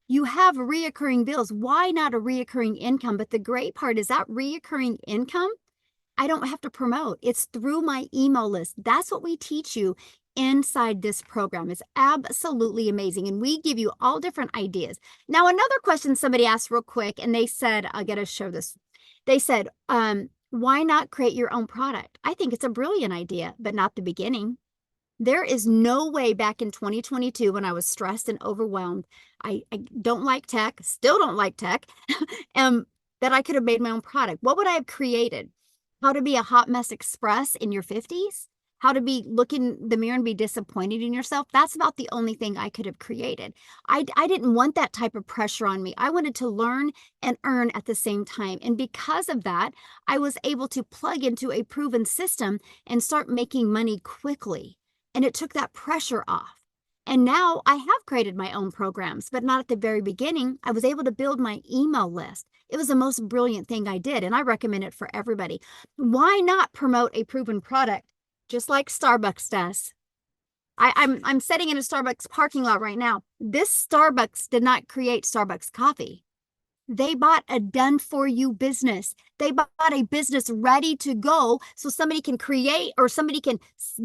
You have reoccurring bills. Why not a reoccurring income? But the great part is that reoccurring income, I don't have to promote. It's through my email list. That's what we teach you inside this program. It's absolutely amazing. And we give you all different ideas. Now, another question somebody asked real quick, and they said, I got to show this. They said, why not create your own product? I think it's a brilliant idea, but not the beginning. There is no way back in 2022 when I was stressed and overwhelmed, I don't like tech, still don't like tech, that I could have made my own product. What would I have created? How to be a hot mess express in your 50s? How to be look in the mirror and be disappointed in yourself? That's about the only thing I could have created. I didn't want that type of pressure on me. I wanted to learn and earn at the same time. And because of that, I was able to plug into a proven system and start making money quickly. And it took that pressure off. And now I have created my own programs, but not at the very beginning. I was able to build my email list. It was the most brilliant thing I did, and I recommend it for everybody. Why not promote a proven product just like Starbucks does? I'm sitting in a Starbucks parking lot right now. This Starbucks did not create Starbucks coffee. They bought a done-for-you business. They bought a business ready to go so somebody can create or somebody can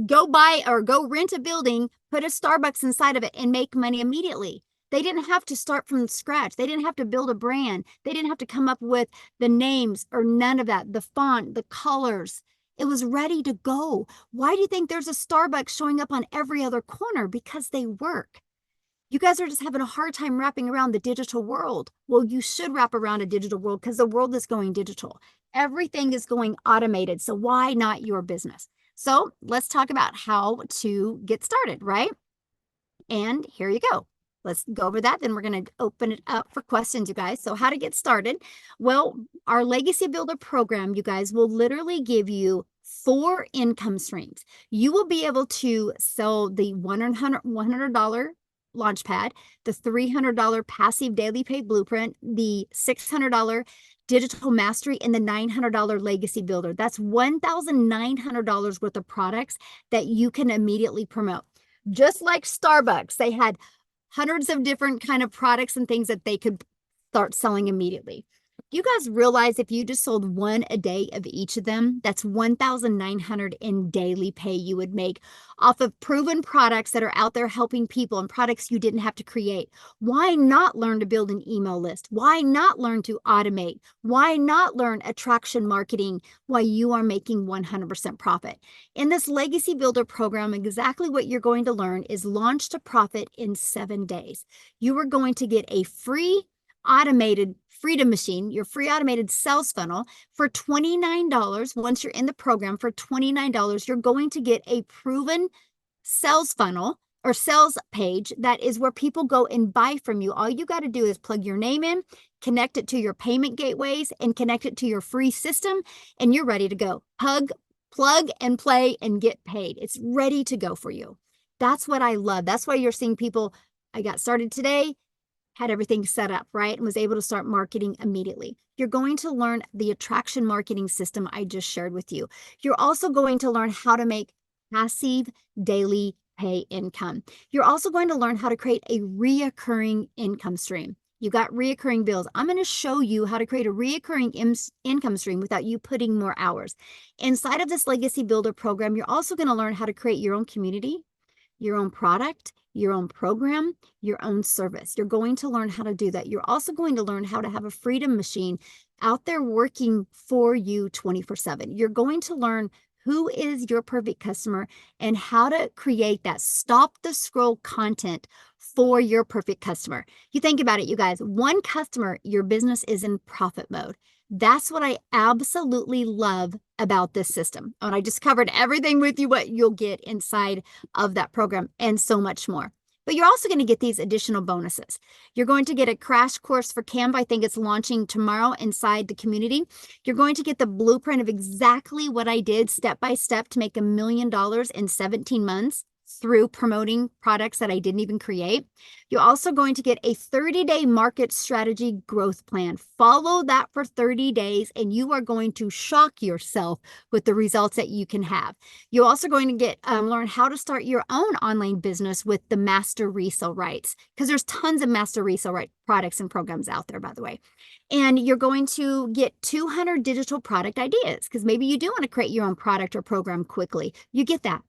go buy or go rent a building, put a Starbucks inside of it, and make money immediately. They didn't have to start from scratch. They didn't have to build a brand. They didn't have to come up with the names or none of that, the font, the colors. It was ready to go. Why do you think there's a Starbucks showing up on every other corner? Because they work. You guys are just having a hard time wrapping around the digital world. Well, you should wrap around a digital world because the world is going digital. Everything is going automated. So why not your business? So let's talk about how to get started, right? And here you go. Let's go over that. Then we're going to open it up for questions, you guys. So how to get started? Well, our Legacy Builder program, you guys, will literally give you 4 income streams. You will be able to sell the $100 Launchpad, the $300 passive daily pay blueprint, the $600 digital mastery, and the $900 legacy builder. That's $1,900 worth of products that you can immediately promote. Just like Starbucks, they had hundreds of different kind of products and things that they could start selling immediately. You guys realize if you just sold 1 a day of each of them, that's 1,900 in daily pay you would make off of proven products that are out there helping people and products you didn't have to create. Why not learn to build an email list? Why not learn to automate? Why not learn attraction marketing while you are making 100% profit? In this Legacy Builder program, exactly what you're going to learn is launch to profit in 7 days. You are going to get a free automated Freedom Machine, your free automated sales funnel for $29. Once you're in the program for $29, you're going to get a proven sales funnel or sales page that is where people go and buy from you. All you got to do is plug your name in, connect it to your payment gateways, and connect it to your free system, and you're ready to go. Plug and play and get paid. It's ready to go for you. That's what I love. That's why you're seeing people, I got started today, had everything set up, right? And was able to start marketing immediately. You're going to learn the attraction marketing system I just shared with you. You're also going to learn how to make passive daily pay income. You're also going to learn how to create a reoccurring income stream. You got reoccurring bills. I'm going to show you how to create a reoccurring income stream without you putting more hours. Inside of this Legacy Builder program, you're also going to learn how to create your own community, your own product, your own program, your own service. You're going to learn how to do that. You're also going to learn how to have a freedom machine out there working for you 24/7. You're going to learn who is your perfect customer and how to create that stop the scroll content for your perfect customer. You think about it, you guys, one customer, your business is in profit mode. That's what I absolutely love about this system. And I just covered everything with you, what you'll get inside of that program and so much more. But you're also going to get these additional bonuses. You're going to get a crash course for Canva. I think it's launching tomorrow inside the community. You're going to get the blueprint of exactly what I did step by step to make $1 million in 17 months through promoting products that I didn't even create. You're also going to get a 30-day market strategy growth plan. Follow that for 30 days and you are going to shock yourself with the results that you can have. You're also going to get learn how to start your own online business with the master resale rights, because there's tons of master resale right products and programs out there, by the way. And you're going to get 200 digital product ideas, because maybe you do want to create your own product or program quickly. You get that.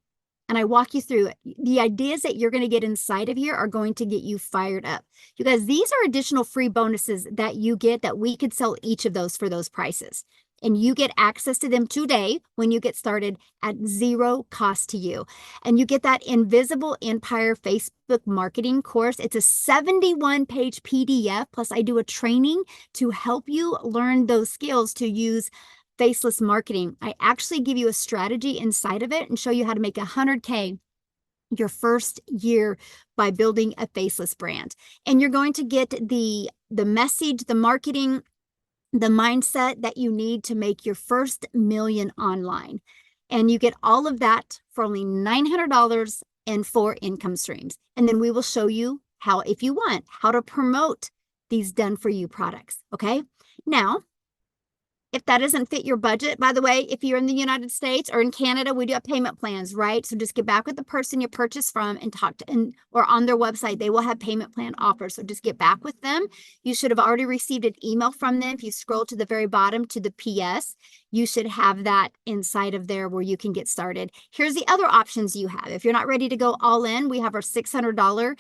and I walk you through it. The ideas that you're going to get inside of here are going to get you fired up. You guys, these are additional free bonuses that you get that we could sell each of those for those prices. And you get access to them today when you get started at zero cost to you. And you get that Invisible Empire Facebook marketing course. It's a 71-page PDF. Plus, I do a training to help you learn those skills to use faceless marketing. I actually give you a strategy inside of it and show you how to make 100K your first year by building a faceless brand. And you're going to get the message, the marketing, the mindset that you need to make your first million online. And you get all of that for only $900 and 4 income streams. And then we will show you how, if you want, how to promote these done for you products. Okay. Now, if that doesn't fit your budget, by the way, if you're in the United States or in Canada, we do have payment plans, right? So just get back with the person you purchased from and talk to, or on their website, they will have payment plan offers. So just get back with them. You should have already received an email from them. If you scroll to the very bottom to the PS, you should have that inside of there where you can get started. Here's the other options you have. If you're not ready to go all in, we have our $600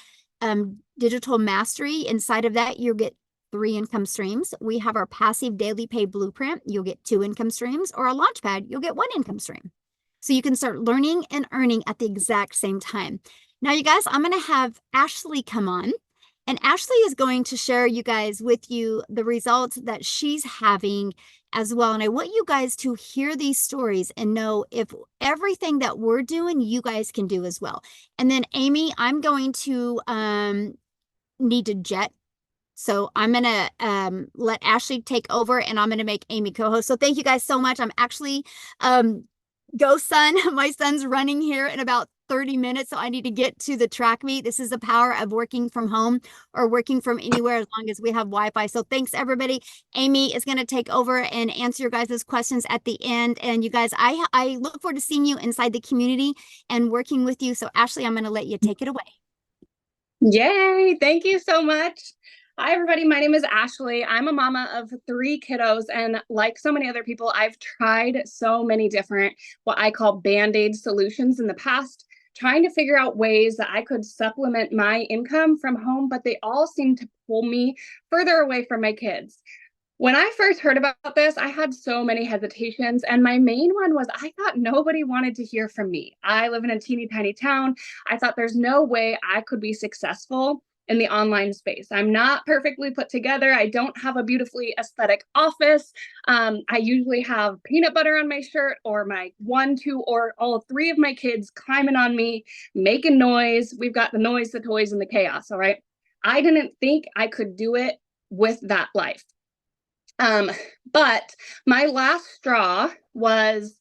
digital mastery. Inside of that, you'll get 3 income streams. We have our passive daily pay blueprint. You'll get 2 income streams, or a launch pad. You'll get 1 income stream. So you can start learning and earning at the exact same time. Now, you guys, I'm going to have Ashley come on, and Ashley is going to share with you the results that she's having as well. And I want you guys to hear these stories and know if everything that we're doing, you guys can do as well. And then Amy, I'm going to need to jet. So I'm going to let Ashley take over, and I'm going to make Amy co-host. So thank you guys so much. I'm actually, go son, my son's running here in about 30 minutes. So I need to get to the track meet. This is the power of working from home or working from anywhere as long as we have Wi-Fi. So thanks everybody. Amy is going to take over and answer your guys' questions at the end. And you guys, I look forward to seeing you inside the community and working with you. So Ashley, I'm going to let you take it away. Yay. Thank you so much. Hi, everybody. My name is Ashley. I'm a mama of 3 kiddos. And like so many other people, I've tried so many different, what I call Band-Aid solutions in the past, trying to figure out ways that I could supplement my income from home, but they all seem to pull me further away from my kids. When I first heard about this, I had so many hesitations. And my main one was I thought nobody wanted to hear from me. I live in a teeny tiny town. I thought there's no way I could be successful in the online space. I'm not perfectly put together. I don't have a beautifully aesthetic office. I usually have peanut butter on my shirt, or my 1, 2, or all 3 of my kids climbing on me, making noise. We've got the noise, the toys, and the chaos. All right. I didn't think I could do it with that life. But my last straw was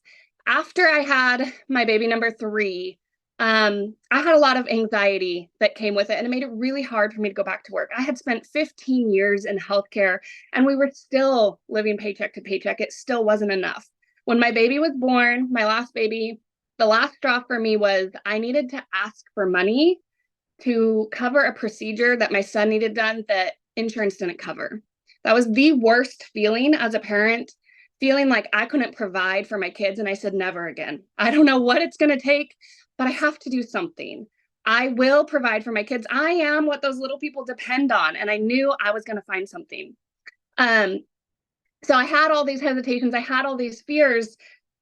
after I had my baby number 3. I had a lot of anxiety that came with it, and it made it really hard for me to go back to work. I had spent 15 years in healthcare, and we were still living paycheck to paycheck. It still wasn't enough. When my baby was born, my last baby, the last straw for me was I needed to ask for money to cover a procedure that my son needed done that insurance didn't cover. That was the worst feeling as a parent, feeling like I couldn't provide for my kids. And I said, never again. I don't know what it's going to take, but I have to do something. I will provide for my kids. I am what those little people depend on. And I knew I was going to find something. So I had all these hesitations. I had all these fears,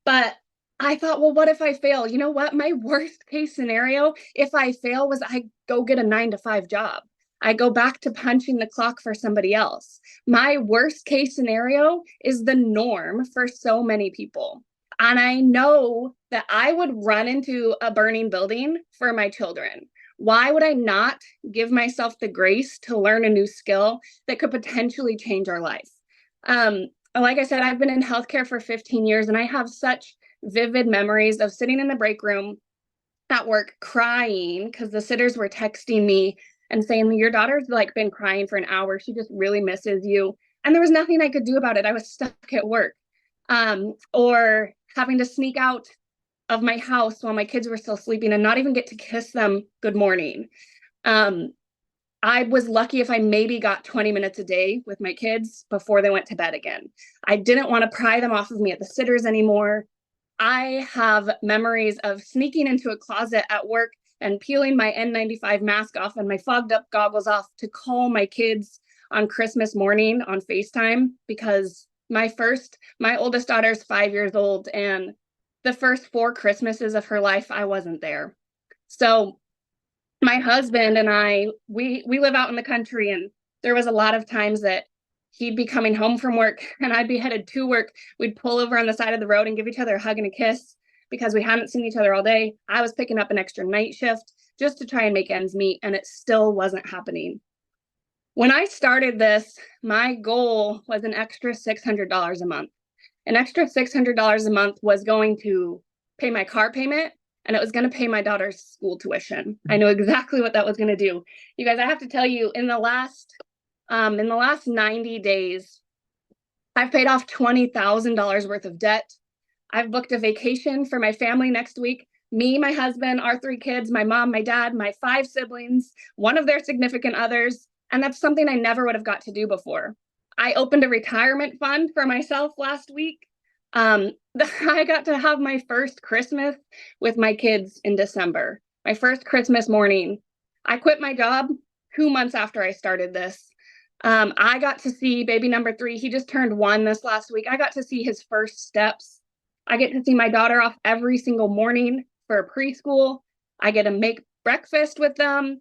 but I thought, well, what if I fail? You know what? My worst case scenario, if I fail, was I go get a 9-to-5 job. I go back to punching the clock for somebody else. My worst case scenario is the norm for so many people. And I know that I would run into a burning building for my children. Why would I not give myself the grace to learn a new skill that could potentially change our life? Like I said, I've been in healthcare for 15 years, and I have such vivid memories of sitting in the break room at work crying because the sitters were texting me and saying, your daughter's like been crying for an hour. She just really misses you. And there was nothing I could do about it. I was stuck at work. Or having to sneak out of my house while my kids were still sleeping and not even get to kiss them good morning. I was lucky if I maybe got 20 minutes a day with my kids before they went to bed again. I didn't want to pry them off of me at the sitters anymore. I have memories of sneaking into a closet at work and peeling my N95 mask off and my fogged up goggles off to call my kids on Christmas morning on FaceTime, because my oldest daughter's 5 years old, and the first 4 Christmases of her life, I wasn't there. So my husband and I, we live out in the country, and there was a lot of times that he'd be coming home from work and I'd be headed to work. We'd pull over on the side of the road and give each other a hug and a kiss because we hadn't seen each other all day. I was picking up an extra night shift just to try and make ends meet, and it still wasn't happening. When I started this, my goal was an extra $600 a month. An extra $600 a month was going to pay my car payment, and it was going to pay my daughter's school tuition. I knew exactly what that was going to do. You guys, I have to tell you, in the last 90 days, I've paid off $20,000 worth of debt. I've booked a vacation for my family next week. Me, my husband, our 3 kids, my mom, my dad, my 5 siblings, one of their significant others. And that's something I never would have got to do before. I opened a retirement fund for myself last week. I got to have my first Christmas with my kids in December, my first Christmas morning. I quit my job 2 months after I started this. I got to see baby number 3. He just turned 1 this last week. I got to see his first steps. I get to see my daughter off every single morning for preschool. I get to make breakfast with them.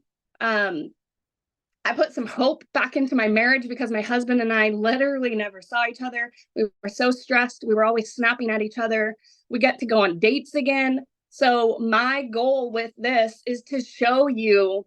I put some hope back into my marriage because my husband and I literally never saw each other. We were so stressed. We were always snapping at each other. We get to go on dates again. So my goal with this is to show you,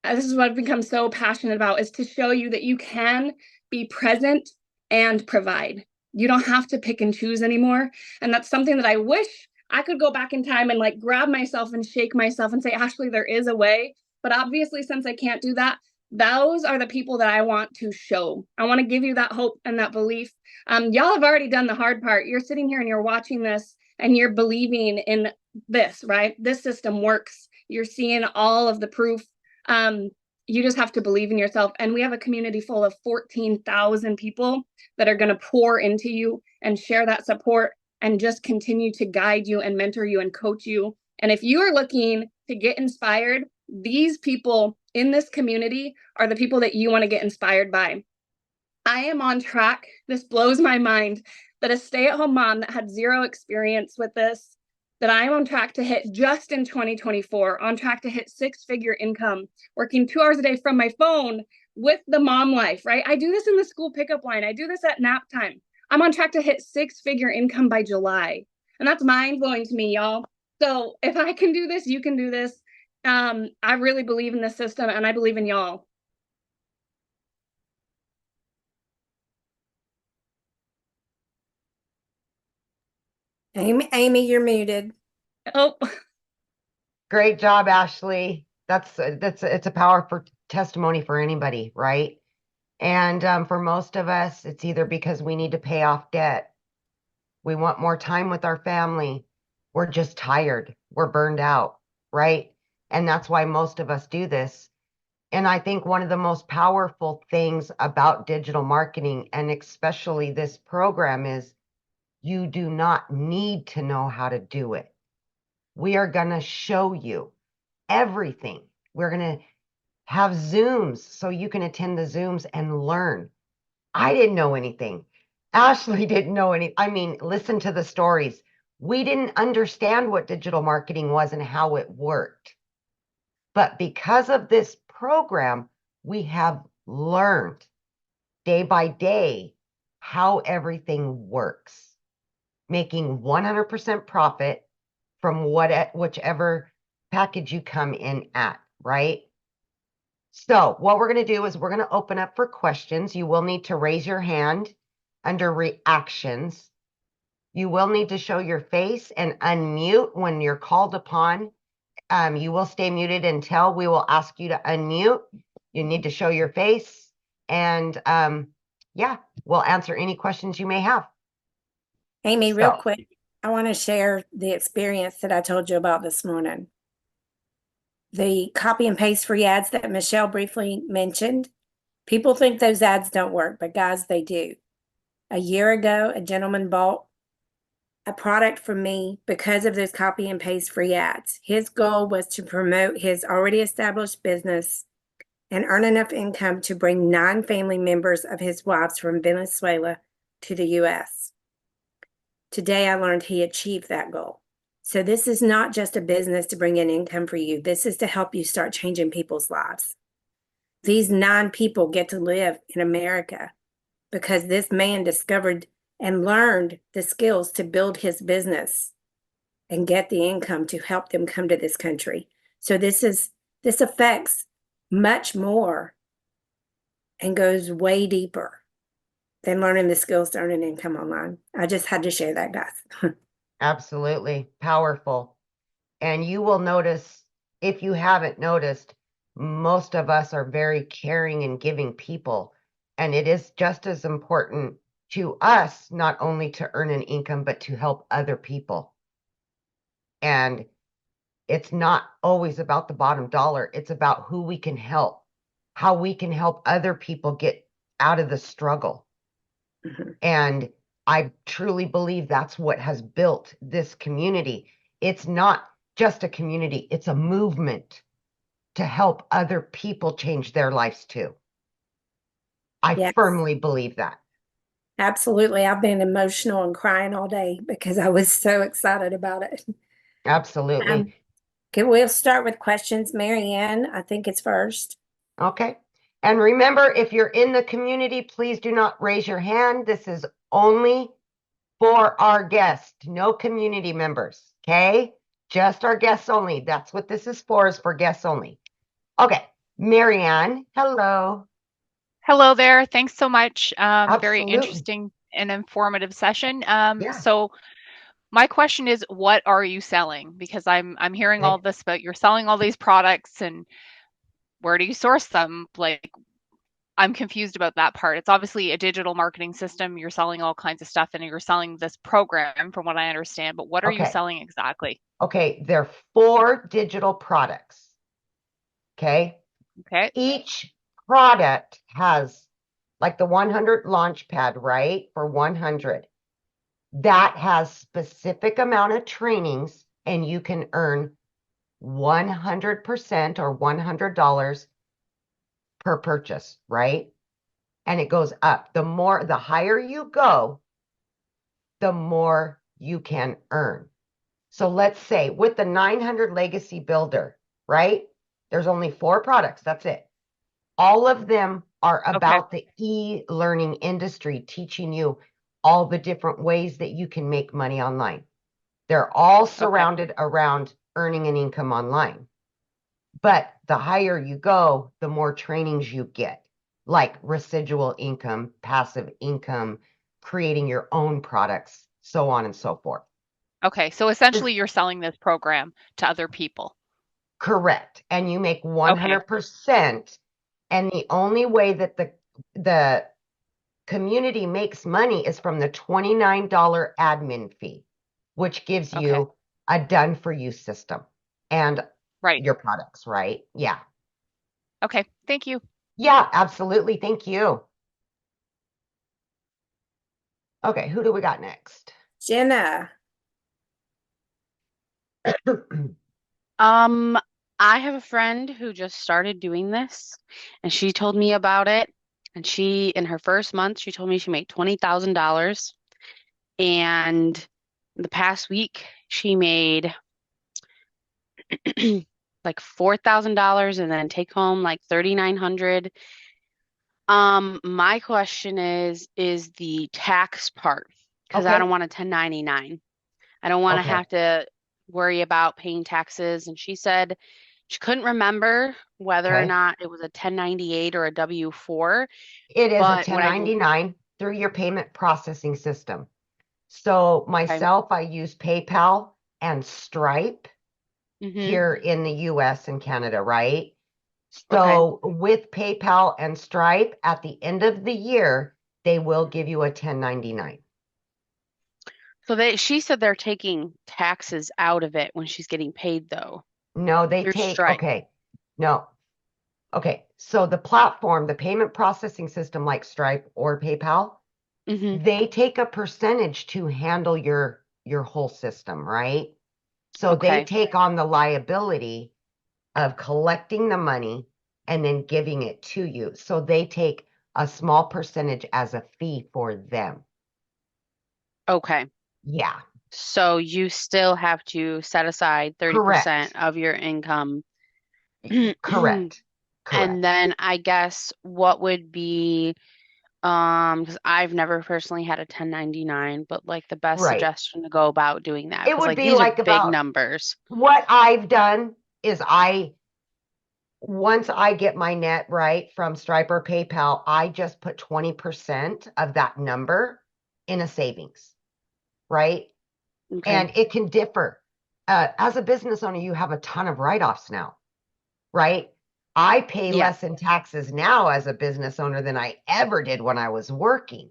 this is what I've become so passionate about, is to show you that you can be present and provide. You don't have to pick and choose anymore. And that's something that I wish I could go back in time and like grab myself and shake myself and say, Ashley, there is a way. But obviously, since I can't do that, those are the people that I want to show. I want to give you that hope and that belief. Y'all have already done the hard part. You're sitting here and you're watching this and you're believing in this, right? This system works. You're seeing all of the proof. You just have to believe in yourself. And we have a community full of 14,000 people that are going to pour into you and share that support and just continue to guide you and mentor you and coach you. And if you are looking to get inspired, these people in this community are the people that you want to get inspired by. I am on track. This blows my mind that a stay-at-home mom that had 0 experience with this, that I am on track to hit just in 2024, on track to hit 6-figure income, working 2 hours a day from my phone with the mom life, right? I do this in the school pickup line. I do this at nap time. I'm on track to hit 6-figure income by July. And that's mind-blowing to me, y'all. So if I can do this, you can do this. I really believe in this system, and I believe in y'all. Amy, you're muted. Oh, Great job, Ashley. It's a powerful testimony for anybody, right? And for most of us, it's either because we need to pay off debt, we want more time with our family, we're just tired, we're burned out, right? And that's why most of us do this. And I think one of the most powerful things about digital marketing, and especially this program, is you do not need to know how to do it. We are going to show you everything. We're going to have Zooms so you can attend the Zooms and learn. I didn't know anything. Ashley didn't know any. I mean, listen to the stories. We didn't understand what digital marketing was and how it worked. But because of this program, we have learned day by day how everything works, making 100% profit from whichever package you come in at, right? So what we're going to do is we're going to open up for questions. You will need to raise your hand under reactions. You will need to show your face and unmute when you're called upon. You will stay muted until we will ask you to unmute. You need to show your face, and yeah, we'll answer any questions you may have. Amy, real quick, I want to share the experience that I told you about this morning. The copy and paste free ads that Michelle briefly mentioned. People think those ads don't work, but guys, they do. A year ago, a gentleman bought a product from me because of those copy and paste free ads. His goal was to promote his already established business and earn enough income to bring 9 family members of his wives from Venezuela to the U.S. Today, I learned he achieved that goal. So this is not just a business to bring in income for you. This is to help you start changing people's lives. These 9 people get to live in America because this man discovered and learned the skills to build his business and get the income to help them come to this country. So this affects much more and goes way deeper than learning the skills to earn an income online. I just had to share that, guys. Absolutely powerful. And you will notice, if you haven't noticed, most of us are very caring and giving people. And it is just as important to us, not only to earn an income, but to help other people. And it's not always about the bottom dollar. It's about who we can help, how we can help other people get out of the struggle. Mm-hmm. And I truly believe that's what has built this community. It's not just a community, it's a movement to help other people change their lives too. I Yes. firmly believe that. Absolutely. I've been emotional and crying all day because I was so excited about it. Absolutely. Okay, we'll start with questions. Mary Ann, I think it's first. Okay. And remember, if you're in the community, please do not raise your hand. This is only for our guests, no community members. Okay. Just our guests only. That's what this is for guests only. Okay. Mary Ann, hello. Hello there. Thanks so much. Very Absolutely. interesting and informative session. Yeah. So my question is, what are you selling? Because I'm hearing all this about you're selling all these products, and where do you source them? Like, I'm confused about that part. It's obviously a digital marketing system. You're selling all kinds of stuff, and you're selling this program, from what I understand. But what are you Okay. selling exactly? Okay. There are 4 digital products. Okay. Okay. Each product has, like the 100 launch pad, right? For 100. That has specific amount of trainings, and you can earn 100% or $100 per purchase, right? And it goes up. The higher you go, the more you can earn. So let's say with the 900 Legacy Builder, right? There's only 4 products. That's it. All of them are about the e-learning industry, teaching you all the different ways that you can make money online. They're all surrounded around earning an income online. But the higher you go, the more trainings you get, like residual income, passive income, creating your own products, so on and so forth. Okay. So essentially, you're selling this program to other people. Correct. And you make 100%. And the only way that the community makes money is from the $29 admin fee, which gives you a done for you system and your products, right? Yeah. Okay. Thank you. Yeah, absolutely. Thank you. Okay, who do we got next? Jenna. I have a friend who just started doing this, and she told me about it. And she, in her first month, she told me she made $20,000. And the past week, she made like $4,000 and then take home like $3,900. My question is the tax part, because I don't want a 1099. I don't want to have to worry about paying taxes. And she said she couldn't remember whether or not it was a 1098 or a W-4. It is a 1099 through your payment processing system. So myself, I use PayPal and Stripe here in the US and Canada, right? So with PayPal and Stripe, at the end of the year, they will give you a 1099. So she said they're taking taxes out of it when she's getting paid, though. No, they take, Stripe. No. Okay, so the platform, the payment processing system like Stripe or PayPal, they take a percentage to handle your your whole system, right? So they Okay. take on the liability of collecting the money and then giving it to you. So they take a small percentage as a fee for them. Okay. Yeah, So you still have to set aside 30% correct. of your income. Correct. And Correct. then I guess what would be, because I've never personally had a 1099, but like the best Right. suggestion to go about doing that, It because would like be these are like big about numbers. what I've done is once I get my net right from Stripe or PayPal, I just put 20% of that number in a savings, right? Okay. And it can differ. As a business owner, you have a ton of write-offs now, right? I pay Yeah. less in taxes now as a business owner than I ever did when I was working.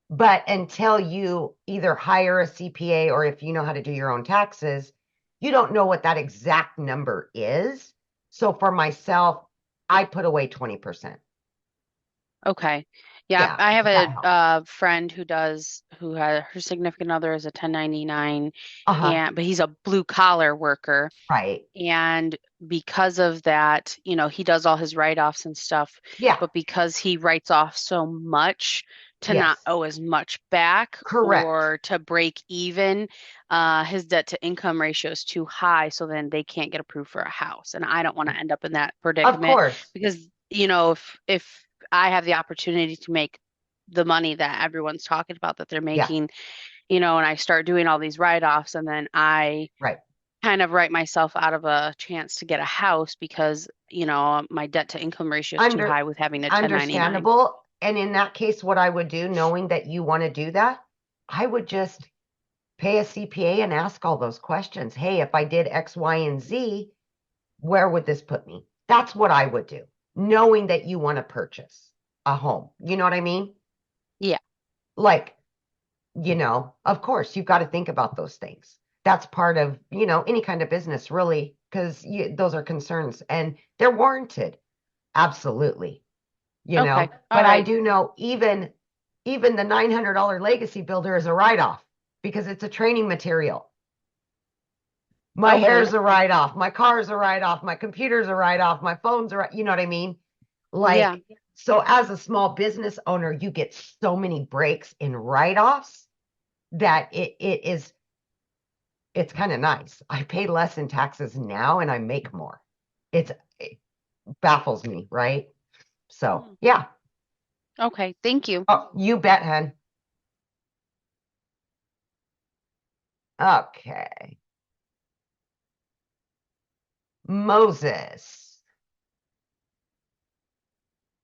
But until you either hire a CPA or if you know how to do your own taxes, you don't know what that exact number is. So for myself, I put away 20%. Okay. Yeah, Yeah, I have that helps. a friend who had her significant other is a 1099 Uh-huh. but he's a blue collar worker. Right. And because of that, he does all his write-offs and stuff, Yeah. but because he writes off so much to not Yes. owe as much back Correct. or to break even, his debt to income ratio is too high, so then they can't get approved for a house. And I don't want to end up in that Of predicament course. because, if I have the opportunity to make the money that everyone's talking about that they're Yeah. making, and I start doing all these write-offs and then I Right. kind of write myself out of a chance to get a house because, my debt to income ratio is too high with having a 1099. Understandable. And in that case, what I would do, knowing that you want to do that, I would just pay a CPA and ask all those questions. Hey, if I did X, Y, and Z, where would this put me? That's what I would do, knowing that you want to purchase a home. You know what I mean? Yeah. Like, of course, you've got to think about those things. That's part of, any kind of business, really, because those are concerns and they're warranted. Absolutely. Okay. All But I right. do know even the $900 legacy builder is a write-off because it's a training material. My hair's Okay. a write-off, my car's a write-off, my computer's a write-off, my phone's you know what I mean? Yeah. Like, so as a small business owner, you get so many breaks in write-offs that it's kind of nice. I pay less in taxes now and I make more. It baffles me, right? So, yeah. Okay. Thank you. Oh, you bet, hun. Okay. Moses.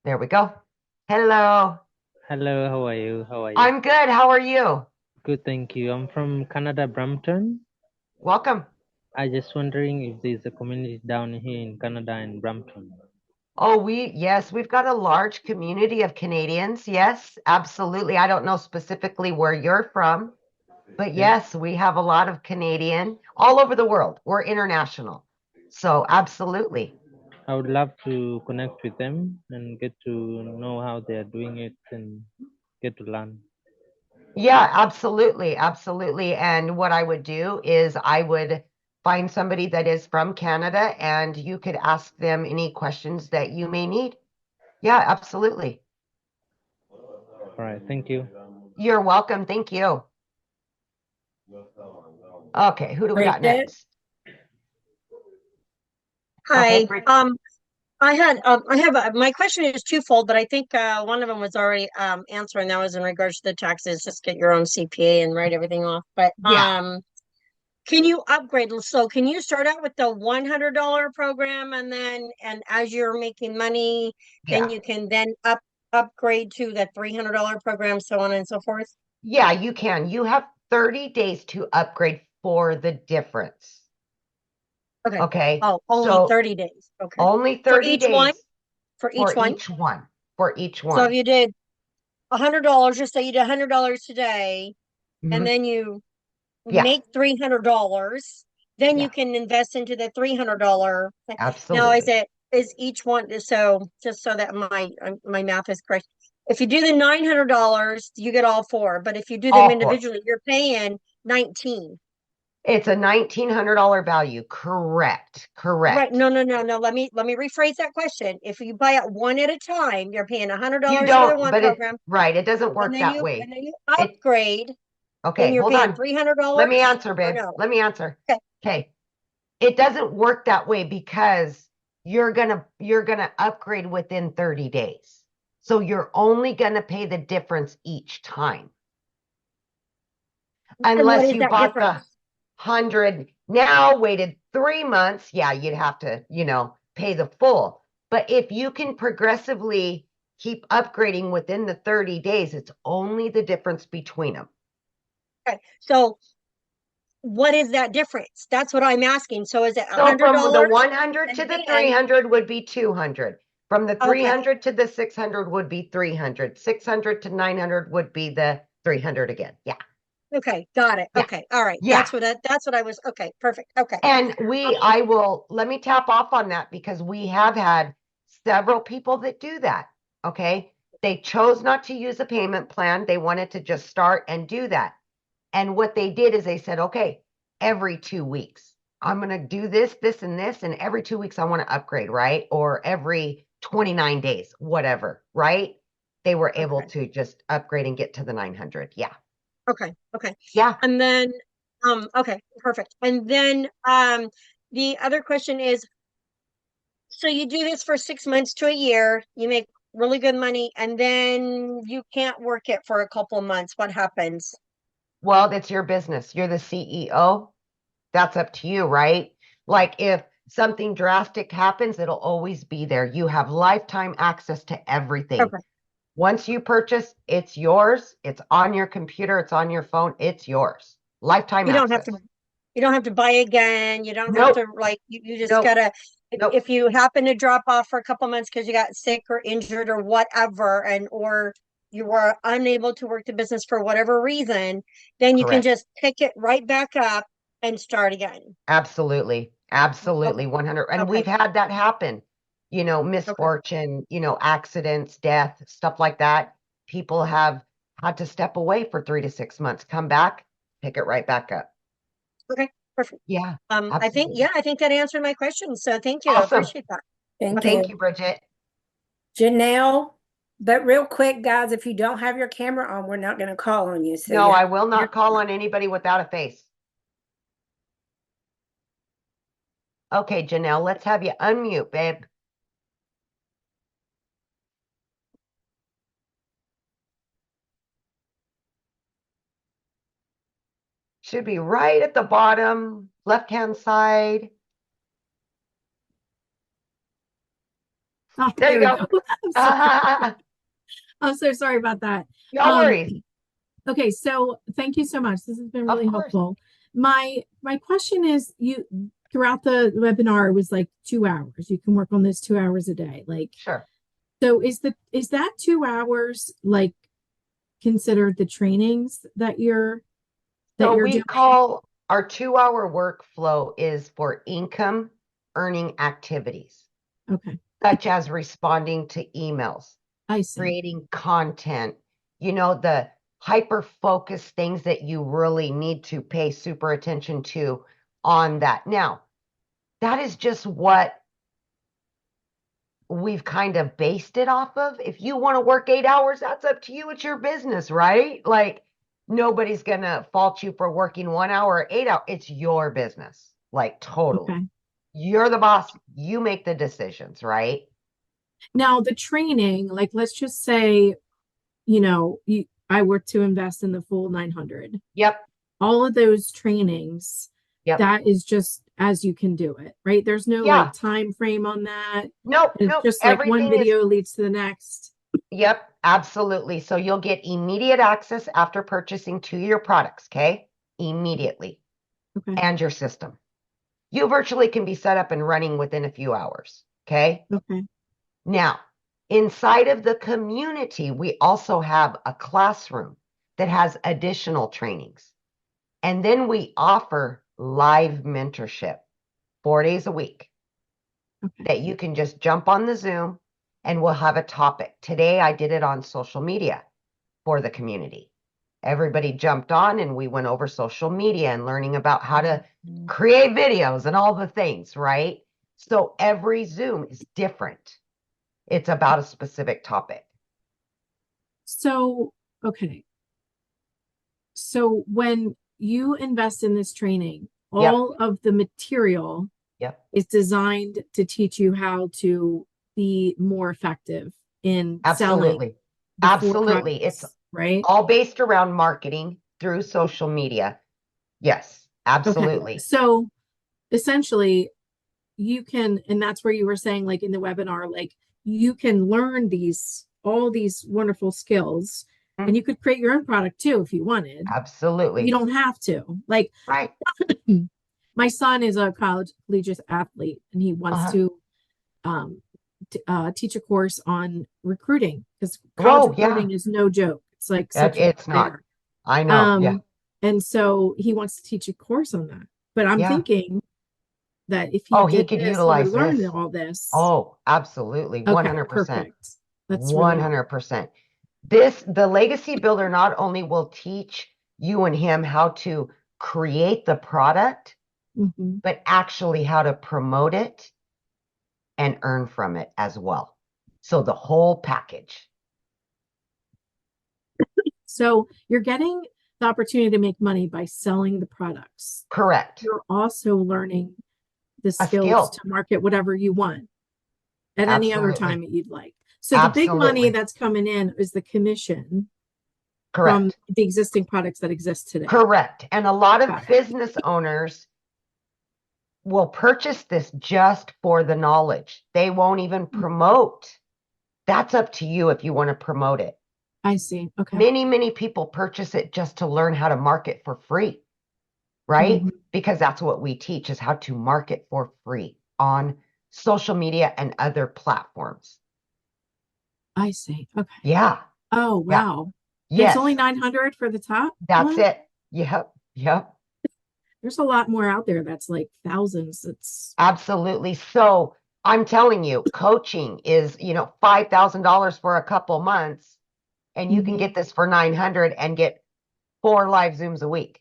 There we go. Hello. Hello, how are you? How are you? I'm good. How are you? Good, thank you. I'm from Canada, Brampton. Welcome. I just wondering if there's a community down here in Canada in Brampton. Oh, yes, we've got a large community of Canadians. Yes, absolutely. I don't know specifically where you're from, but Yeah. yes, we have a lot of Canadian all over the world. We're international. So absolutely. I would love to connect with them and get to know how they're doing it and get to learn. Yeah, absolutely. Absolutely. And what I would do is I would find somebody that is from Canada and you could ask them any questions that you may need. Yeah, absolutely. All right, thank you. You're welcome. Thank you. Okay, who do we got Bridget? next? Hi. Brid- I have my question is twofold, but I think one of them was already answered, and that was in regards to the taxes. Just get your own CPA and write everything off. But Yeah. can you upgrade? So can you start out with the $100 program, and as you're making money, then Yeah. you can then upgrade to the $300 program, so on and so forth? Yeah, you can. You have 30 days to upgrade for the difference. Okay. Okay. Oh, only So 30 days. Okay. only For 30 each one? days For for each one? each one. For each So if one. you did $100, just say you did $100 today, and Mhm. then you Yeah. make $300, then Yeah. you can invest into the $300 thing. Now, Absolutely. is each one, so just so that my math is correct, if you do the $900, you get all four, but if you do them All four. individually, you're paying 19. It's a $1,900 value. Correct. Correct. Right. No. Let me rephrase that question. If you buy it one at a time, you're paying $100 You for the don't, one but program, right. It doesn't and work then that you way. It, upgrade, then okay, you're hold paying on. $300. Let me answer, Or babe. no? Let me answer. Okay. Okay. It doesn't work that way because you're gonna upgrade within 30 days. So you're only gonna pay the difference each time. And what Unless is you that bought the difference? 100 now, waited 3 months, yeah, you'd have to, pay the full. But if you can progressively keep upgrading within the 30 days, it's only the difference between them. Okay. So what is that difference? That's what I'm asking. So is it So from the $100? 100 to And the then 300 would be 200. From the okay, 300 to the 600 would be 300. 600 to 900 would be the 300 again. Yeah. okay, got it. Yeah. Okay, all right. Yeah. That's what I was. Okay, perfect. Okay. And let me tap off on that because we have had several people that do that. Okay. They chose not to use a payment plan. They wanted to just start and do that. And what they did is they said, okay, every 2 weeks, I'm going to do this, this, and this. And every 2 weeks, I want to upgrade, right? Or every 29 days, whatever, right? They were able Okay. to just upgrade and get to the 900. Yeah. Okay. Yeah. And then okay, perfect. And then the other question is, so you do this for 6 months to a year, you make really good money, and then you can't work it for a couple of months. What happens? Well, that's your business. You're the CEO. That's up to you, right? Like if something drastic happens, it'll always be there. You have lifetime access to everything. Okay. Once you purchase, it's yours. It's on your computer. It's on your phone. It's yours. Lifetime You don't have access. to you don't have to buy again. You don't have Nope. to like you just Nope. gotta Nope. if you happen to drop off for a couple months because you got sick or injured or whatever, and or you were unable to work the business for whatever reason, then you can Correct. just pick it right back up and start again. Absolutely. Absolutely. Okay. 100. And Okay. we've had that happen, Okay. misfortune, accidents, death, stuff like that. People have had to step away for 3 to 6 months, come back, pick it right back up. Okay. Perfect. Yeah. I think Absolutely. I think that answered my question. So thank you. I Awesome. appreciate that. Thank Thank you. you, Bridget. Janelle, but real quick, guys, if you don't have your camera on, we're not going to call on you. So No, you I have will not call on anybody without a face. Okay, Janelle, let's have you unmute, babe. Should be right at the bottom, left-hand side. Oh, There you we go. go. I'm so sorry about that. No worries. Okay, so thank you so much. This has been Of really course. helpful. My question is, you throughout the webinar it was like 2 hours. You can work on this 2 hours a day. Like, Sure. so is that 2 hours like considered the trainings that you're So we doing? call our 2-hour workflow is for income earning activities, Okay, such as responding to emails, I see. creating content, the hyper focused things that you really need to pay super attention to on that. Now, that is just what we've kind of based it off of. If you want to work 8 hours, that's up to you. It's your business, right? Like nobody's going to fault you for working 1 hour or 8 hours. It's your business. Like totally. Okay. You're the boss. You make the decisions, right? Now the training, like let's just say, I were to invest in the full 900. Yep. All of those trainings, Yep. that is just as you can do it, right? There's no Yeah. like time frame on that. Nope. It's Nope. just like one Everything is video leads to the next. Yep, absolutely. So you'll get immediate access after purchasing to your products, okay? Immediately. Okay. And your system. You virtually can be set up and running within a few hours, okay? Okay. Now, inside of the community, we also have a classroom that has additional trainings. And then we offer live mentorship 4 days a week Okay. that you can just jump on the Zoom and we'll have a topic. Today, I did it on social media for the community. everybody jumped on and we went over social media and learning about how to create videos and all the things, right? So every Zoom is different. It's about a specific topic. So, okay. So when you invest in this training, all of the material is designed to teach you how to be more effective in selling. Absolutely. It's right. All based around marketing through social media. Yes, absolutely. Okay. So essentially you can, and that's where you were saying, like in the webinar, like you can learn all these wonderful skills and you could create your own product too if you wanted. Absolutely. You don't have to. Like, right. My son is a collegiate athlete and he wants to teach a course on recruiting because college recruiting is no joke. It's like it's not. I know. And so he wants to teach a course on that. But I'm thinking that if he could utilize he would learn all this. Oh, absolutely. 100%. Perfect. That's 100%. The legacy builder not only will teach you and him how to create the product, but actually how to promote it and earn from it as well. So the whole package. So you're getting the opportunity to make money by selling the products. Correct. You're also learning the skills to market whatever you want at any other time that you'd like. So the big money that's coming in is the commission from the existing products that exist today. Correct. And a lot of business owners will purchase this just for the knowledge. They won't even promote. That's up to you if you want to promote it. I see. Okay. Many people purchase it just to learn how to market for free, right? Because that's what we teach, is how to market for free on social media and other platforms. I see. Okay. Yeah. Oh, wow. Yes. It's only 900 for the top? That's it. Yep. There's a lot more out there that's like thousands. It's absolutely. So I'm telling you, coaching is, $5,000 for a couple months, and you can get this for 900 and get 4 live Zooms a week.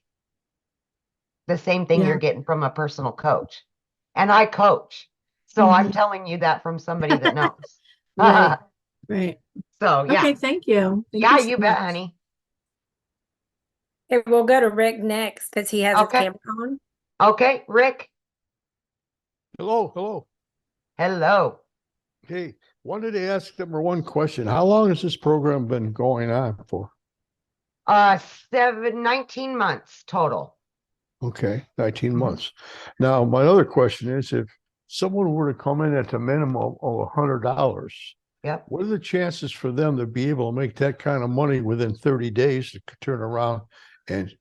The same thing you're getting from a personal coach. And I coach. So I'm telling you that from somebody that knows. Right. So, yeah. Okay, thank you. You bet, honey. Okay, we'll go to Rick next because he has his camera on. Okay, Rick. Hello. Hey, wanted to ask number one question. How long has this program been going on for? 19 months total. Okay, 19 months. Now, my other question is, if someone were to come in at the minimum of $100, what are the chances for them to be able to make that kind of money within 30 days to turn around and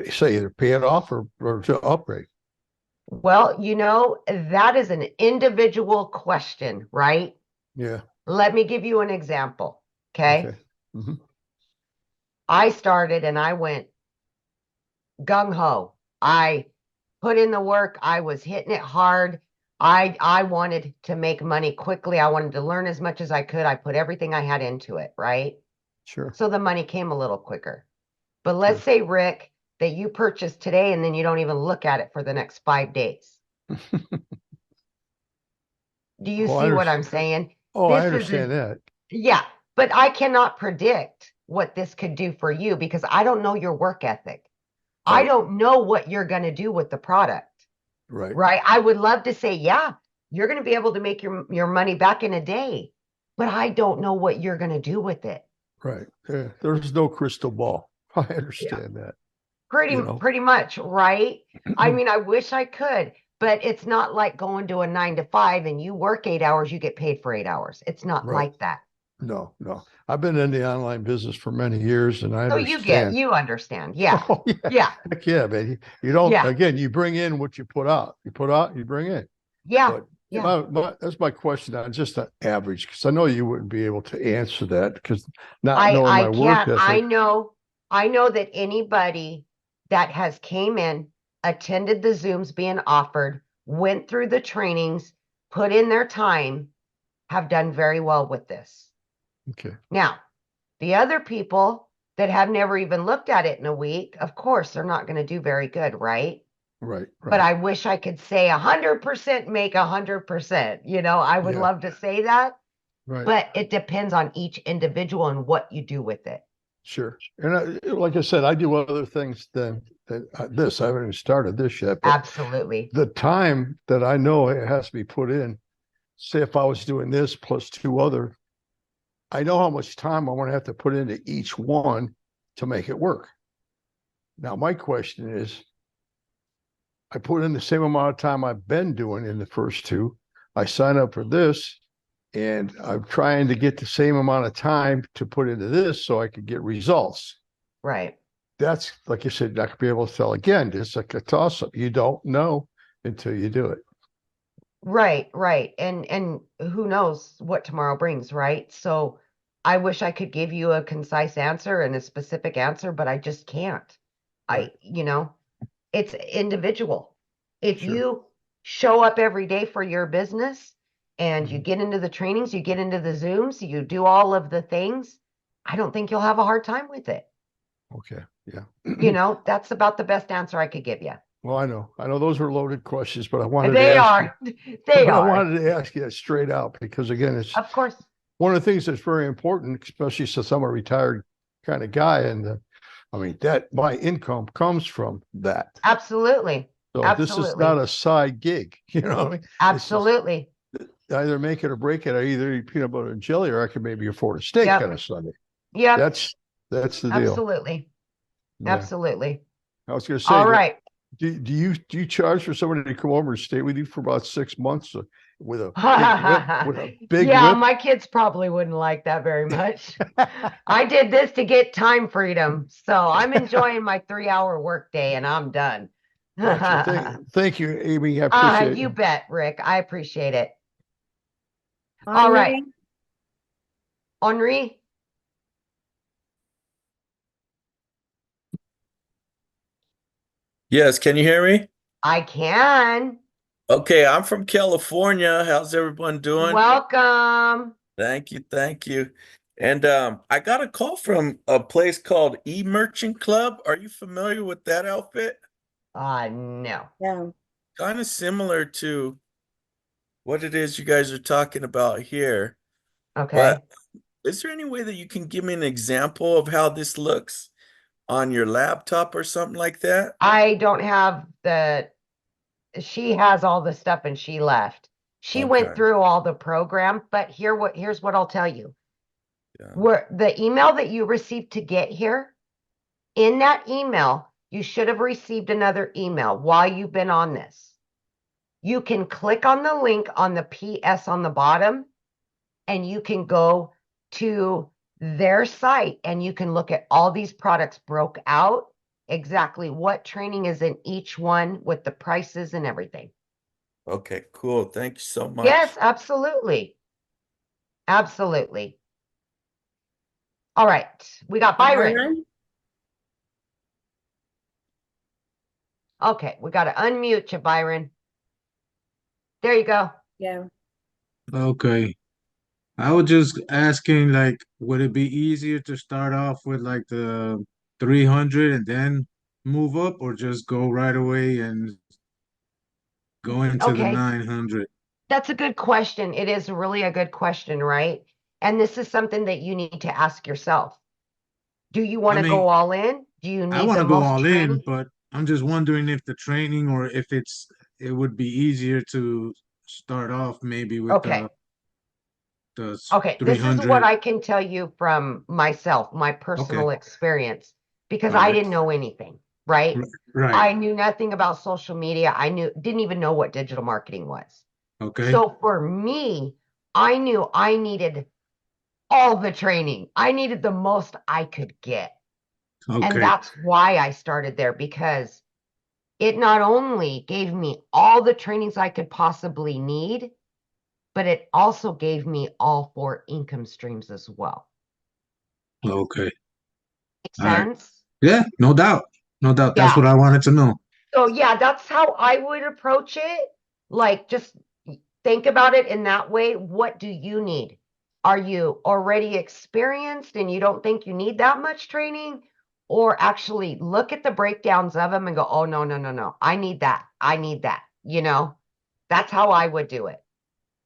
say either pay it off or to upgrade? Well, that is an individual question, right? Yeah. Let me give you an example. Okay. I started and I went gung-ho. I put in the work. I was hitting it hard. I wanted to make money quickly. I wanted to learn as much as I could. I put everything I had into it, right? Sure. So the money came a little quicker. But let's say, Rick, that you purchase today and then you don't even look at it for the next 5 days. Do you see what I'm saying? I understand that. Yeah, but I cannot predict what this could do for you because I don't know your work ethic. I don't know what you're going to do with the product. Right. I would love to say, you're going to be able to make your money back in a day, but I don't know what you're going to do with it. Right. There's no crystal ball. I understand that. Pretty much, right? I mean, I wish I could, but it's not like going to a 9 to 5 and you work 8 hours, you get paid for 8 hours. It's not like that. No. I've been in the online business for many years and I understand. You understand. Yeah. Heck yeah, man. You don't, again, you bring in what you put out. You put out, you bring in. Yeah. That's my question on just an average, because I know you wouldn't be able to answer that because not knowing my work ethic. I know that anybody that has came in, attended the Zooms being offered, went through the trainings, put in their time, have done very well with this. Okay. Now, the other people that have never even looked at it in a week, of course, they're not going to do very good, right? Right. But I wish I could say 100% make 100%. I would love to say that, but it depends on each individual and what you do with it. Sure. And like I said, I do other things than this. I haven't even started this yet. But absolutely. The time that I know it has to be put in, say if I was doing this plus 2 other, I know how much time I want to have to put into each one to make it work. Now, my question is, I put in the same amount of time I've been doing in the first 2. I sign up for this, and I'm trying to get the same amount of time to put into this so I could get results. Right. That's, like you said, not going to be able to tell again. It's like a toss-up. You don't know until you do it. Right. And who knows what tomorrow brings, right? So I wish I could give you a concise answer and a specific answer, but I just can't. Right. It's individual. If you show up every day for your business and you get into the trainings, you get into the Zooms, you do all of the things, I don't think you'll have a hard time with it. Okay. Yeah. That's about the best answer I could give you. Well, I know those were loaded questions, but I wanted They to ask are. you, They but I are. wanted to ask you that straight out because again, it's Of course. one of the things that's very important, especially since I'm a retired kind of guy. And that my income comes from that. Absolutely. So Absolutely. this is not a side gig, you know what I mean? Absolutely. Either make it or break it. I either eat peanut butter and jelly, or I can maybe afford a steak on a Sunday. Yeah. That's the deal. Absolutely. Yeah. Absolutely. I was going to say, all right. Do you charge for somebody to come over and stay with you for about 6 months with a big whip, whip? My kids probably wouldn't like that very much. I did this to get time freedom, so I'm enjoying my 3-hour workday, and I'm done. Gotcha. Thank you, Amy. I appreciate it. You bet, Rick. I appreciate it. Henri? All right, Henri. Yes, can you hear me? I can. Okay, I'm from California. How's everyone doing? Welcome. Thank you, thank you. And I got a call from a place called E-Merchant Club. Are you familiar with that outfit? No. Yeah. Kind of similar to what it is you guys are talking about here. Okay. But is there any way that you can give me an example of how this looks on your laptop or something like that? I don't have she has all the stuff and she left. She went through all the program, but here's what I'll tell you. Where the email that you received to get here, in that email, you should have received another email while you've been on this. You can click on the link on the PS on the bottom, and you can go to their site and you can look at all these products broke out, exactly what training is in each one with the prices and everything. Okay, cool. Thank you so much. Yes, absolutely. Absolutely. All right. We got Byron. Okay. We got to unmute you, Byron. There you go. Yeah. Okay. I was just asking, like, would it be easier to start off with like the 300 and then move up, or just go right away and go into the 900? That's a good question. It is really a good question, right? And this is something that you need to ask yourself. Do you want to go all in? Do you need I want to the go most all training? in, but I'm just wondering if the training, or if it would be easier to start off maybe with the Okay, this is 300. what I can tell you from myself, my personal experience, because I didn't know anything, right? Right. I knew nothing about social media. Didn't even know what digital marketing was. Okay. So for me, I knew I needed all the training. I needed the most I could get. Okay. And that's why I started there, because it not only gave me all the trainings I could possibly need, but it also gave me all 4 income streams as well. Okay. Make sense? Yeah, no doubt. No doubt. That's what I wanted to know. So yeah, that's how I would approach it. Like, just think about it in that way. What do you need? Are you already experienced and you don't think you need that much training? Or actually look at the breakdowns of them and go, oh, no. I need that. I need that. That's how I would do it.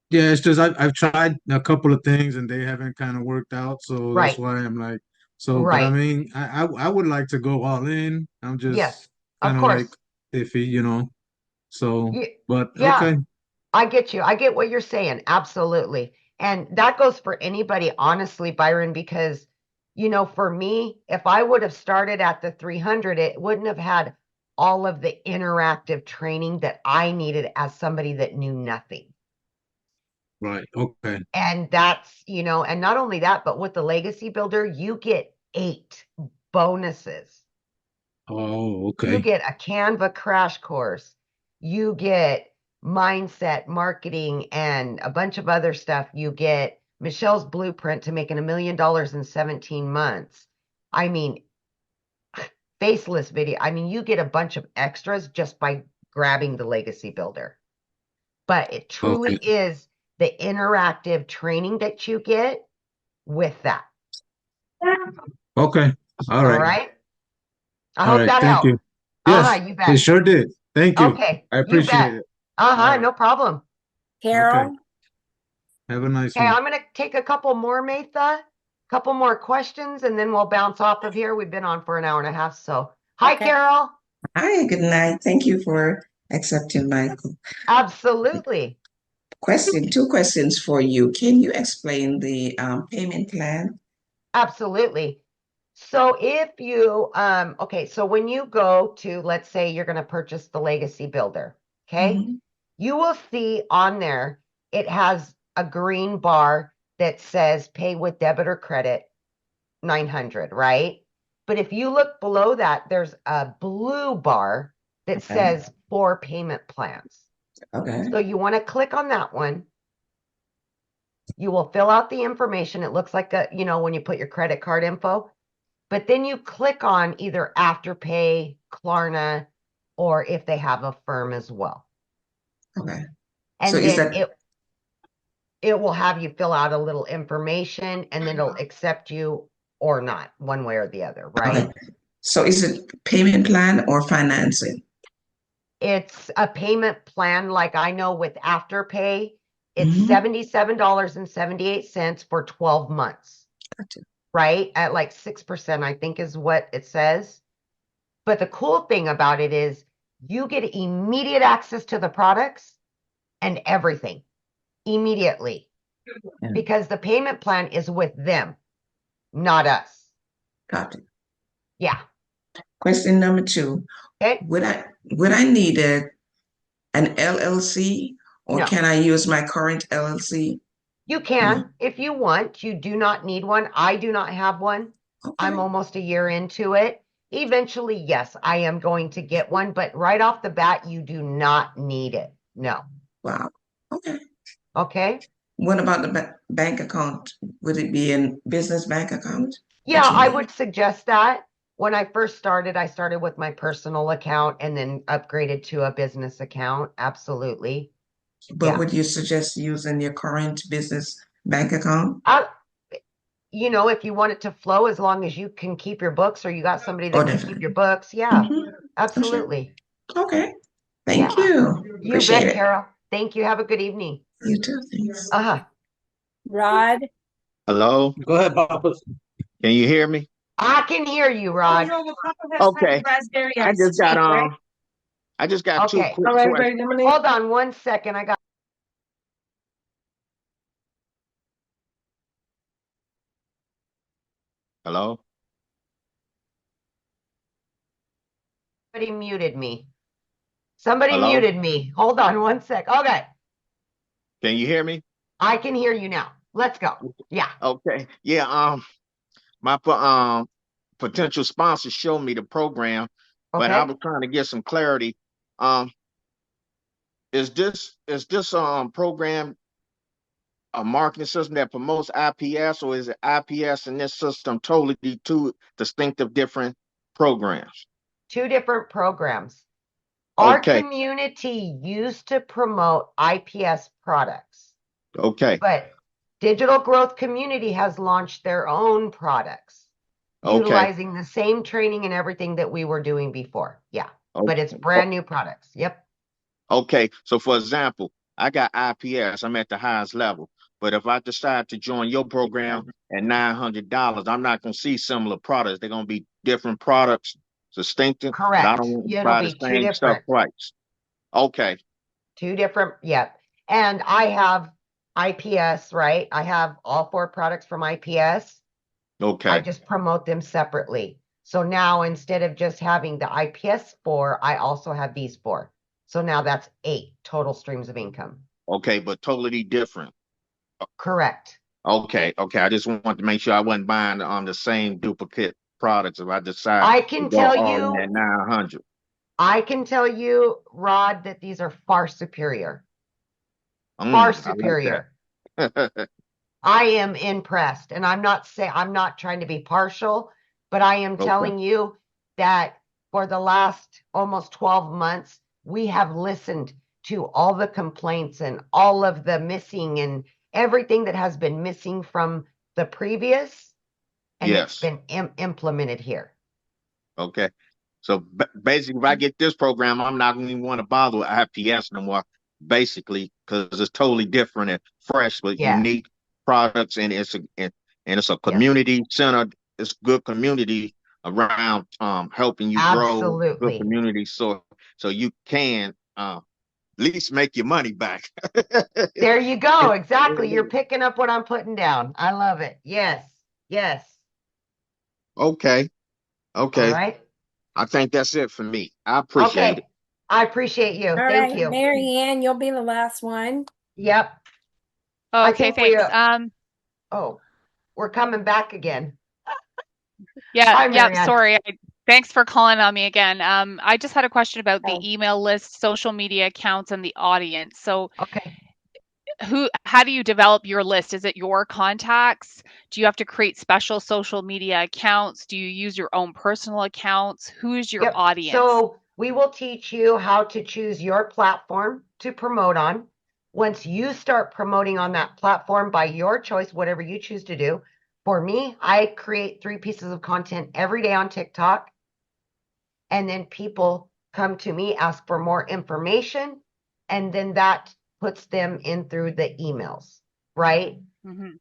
Yeah, it's just I've tried a couple of things and they haven't kind of worked out. So that's Right. why I'm like, so, but I Right. mean, I would like to go all in. I'm Yes, just of kind of course. like iffy. So, but Yeah, okay. I get you. I get what you're saying. Absolutely. And that goes for anybody, honestly, Byron, because, for me, if I would have started at the 300, it wouldn't have had all of the interactive training that I needed as somebody that knew nothing. Right. Okay. And that's, and not only that, but with the Legacy Builder, you get 8 bonuses. Oh, okay. You get a Canva crash course. You get mindset, marketing, and a bunch of other stuff. You get Michelle's blueprint to making $1 million in 17 months. I mean, faceless video. I mean, you get a bunch of extras just by grabbing the Legacy Builder. But it truly is the interactive training that you get with that. Okay. All right. All right. I All hope right. that Thank helped. you. Yes, You it bet. sure did. Thank you. Okay. I You appreciate bet. it. All right. No problem. Carol, Okay. Have a nice Okay, one. I'm going to take a couple more, Matha, couple more questions, and then we'll bounce off of here. We've been on for an hour and a half. So, hi, Okay. Carol. Hi, good night. Thank you for accepting my Absolutely. question. 2 questions for you. Can you explain the payment plan? Absolutely. So if you, okay, so when you go to, let's say you're going to purchase the Legacy Builder, okay, you will see on there, it has a green bar that says pay with debit or credit, 900, right? But if you look below that, there's a blue bar that says 4 payment plans. Okay. So you want to click on that one. You will fill out the information. It looks like when you put your credit card info, but then you click on either Afterpay, Klarna, or if they have a firm as well. Okay. And so then it will have you fill out a little information and then it'll accept you or not, one way or the other, right? Okay. So is it payment plan or financing? It's a payment plan. Like I know with Afterpay, it's $77.78 for 12 months. Gotcha. Right? At like 6%, I think is what it says. But the cool thing about it is you get immediate access to the products and everything immediately because the payment plan is with them, not us. Gotcha. Yeah. Question number 2. Okay. Would I need an LLC or No. can I use my current LLC? You can if you want. You do not need one. I do not have one. Okay. I'm almost a year into it. Eventually, yes, I am going to get one, but right off the bat, you do not need it. No. Wow. Okay. Okay. What about the bank account? Would it be a business bank account? Yeah, I would suggest that. When I first started, I started with my personal account and then upgraded to a business account. Absolutely. But would you suggest using your current business bank account? If you want it to flow, as long as you can keep your books or you got somebody that can keep your books. Yeah, absolutely. Okay. Thank you. You Appreciate bet, it. Carol. Thank you. Have a good evening. You too. Thanks. Rod, Hello? Go ahead, Papa. Can you hear me? I can hear you, Rod. Okay. I just got 2 quick questions. Hold on 1 second. I got Hello? somebody muted me. Somebody Hello? muted me. Hold on 1 sec. Okay. Can you hear me? I can hear you now. Let's go. Yeah. Okay. Yeah, my potential sponsor showed me the program, but I was trying to get some clarity. Is this program a marketing system that promotes IPS, or is it IPS and this system totally 2 distinctive different programs? 2 different programs. Our community used to promote IPS products. Okay. But Digital Growth Community has launched their own products, utilizing the same training and everything that we were doing before. Yeah, but it's brand new products. Yep. Okay. So for example, I got IPS. I'm at the highest level. But if I decide to join your program at $900, I'm not going to see similar products. They're going to be different products, distinctive. But I Correct. don't want to It'll buy the be two same stuff different. twice. Okay. Two different. Yep. And I have IPS, right? I have all 4 products from IPS. I Okay. just promote them separately. So now instead of just having the IPS 4, I also have these 4. So now that's 8 total streams of income. Okay, but totally different. Correct. Okay. Okay. I just wanted to make sure I wasn't buying the same duplicate products if I decide I to can go tell all in you, at 900. I can tell you, Rod, that these are far superior. Far I like superior. that. I am impressed, and I'm not trying to be partial, but I am Okay. telling you that for the last almost 12 months, we have listened to all the complaints and all of the missing and everything that has been missing from the previous, and it's Yes. been implemented here. Okay. So basically, if I get this program, I'm not going to even want to bother with IPS no more, basically, because it's totally different and fresh, but Yes. unique products, and it's a Yes. community center. It's good community around helping you grow. Good Absolutely. community, so you can at least make your money back. There you go. Exactly. You're picking up what I'm putting down. I love it. Yes. Yes. Okay. All Okay. right. I think that's it for me. I appreciate it. Okay. I appreciate you. All Thank right, you. Mary Ann, you'll be the last one. Yep. Oh, I okay, think we thanks. oh, we're coming back again. Yeah, Hi, yeah, Marianne. sorry. Thanks for calling on me again. I just had a question about the Oh. email list, social media accounts, and the audience. So Okay. how do you develop your list? Is it your contacts? Do you have to create special social media accounts? Do you use your own personal accounts? Who is your Yep. audience? So we will teach you how to choose your platform to promote on. Once you start promoting on that platform by your choice, whatever you choose to do. For me, I create 3 pieces of content every day on TikTok. And then people come to me, ask for more information, and then that puts them in through the emails, right? Mm-hmm.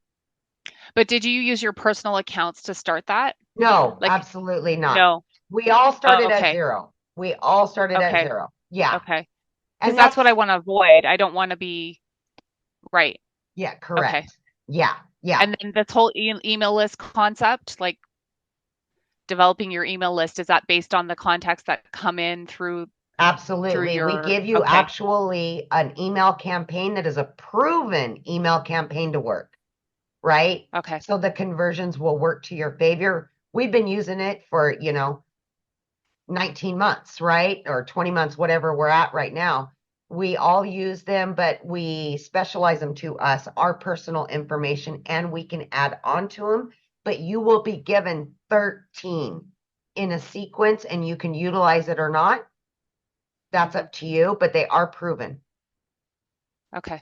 But did you use your personal accounts to start that? No, Like, absolutely not. no. We all started at Okay. 0. We all started at Okay. 0. Yeah. Okay. And Because that's what I want to avoid. I don't want to be right. Yeah, Okay. correct. Yeah. Yeah. And then this whole email list concept, like developing your email list, is that based on the contacts that come in through Absolutely. We your give you okay. actually an email campaign that is a proven email campaign to work, right? Okay. So the conversions will work to your favor. We've been using it for, 19 months, right? Or 20 months, whatever we're at right now. We all use them, but we specialize them to us, our personal information, and we can add on to them. But you will be given 13 in a sequence, and you can utilize it or not. That's up to you, but they are proven. Okay.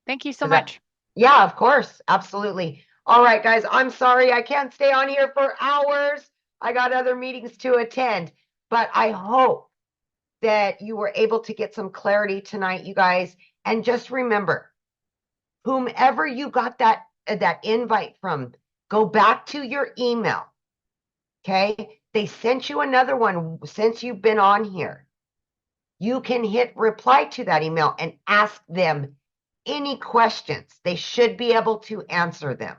Thank you so Is that- much. Yeah, of course. Absolutely. All right, guys, I'm sorry I can't stay on here for hours. I got other meetings to attend, but I hope that you were able to get some clarity tonight, you guys. And just remember, whomever you got that invite from, go back to your email. Okay? They sent you another one since you've been on here. You can hit reply to that email and ask them any questions. They should be able to answer them.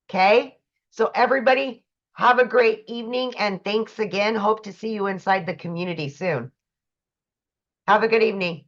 Okay? So everybody, have a great evening, and thanks again. Hope to see you inside the community soon. Have a good evening.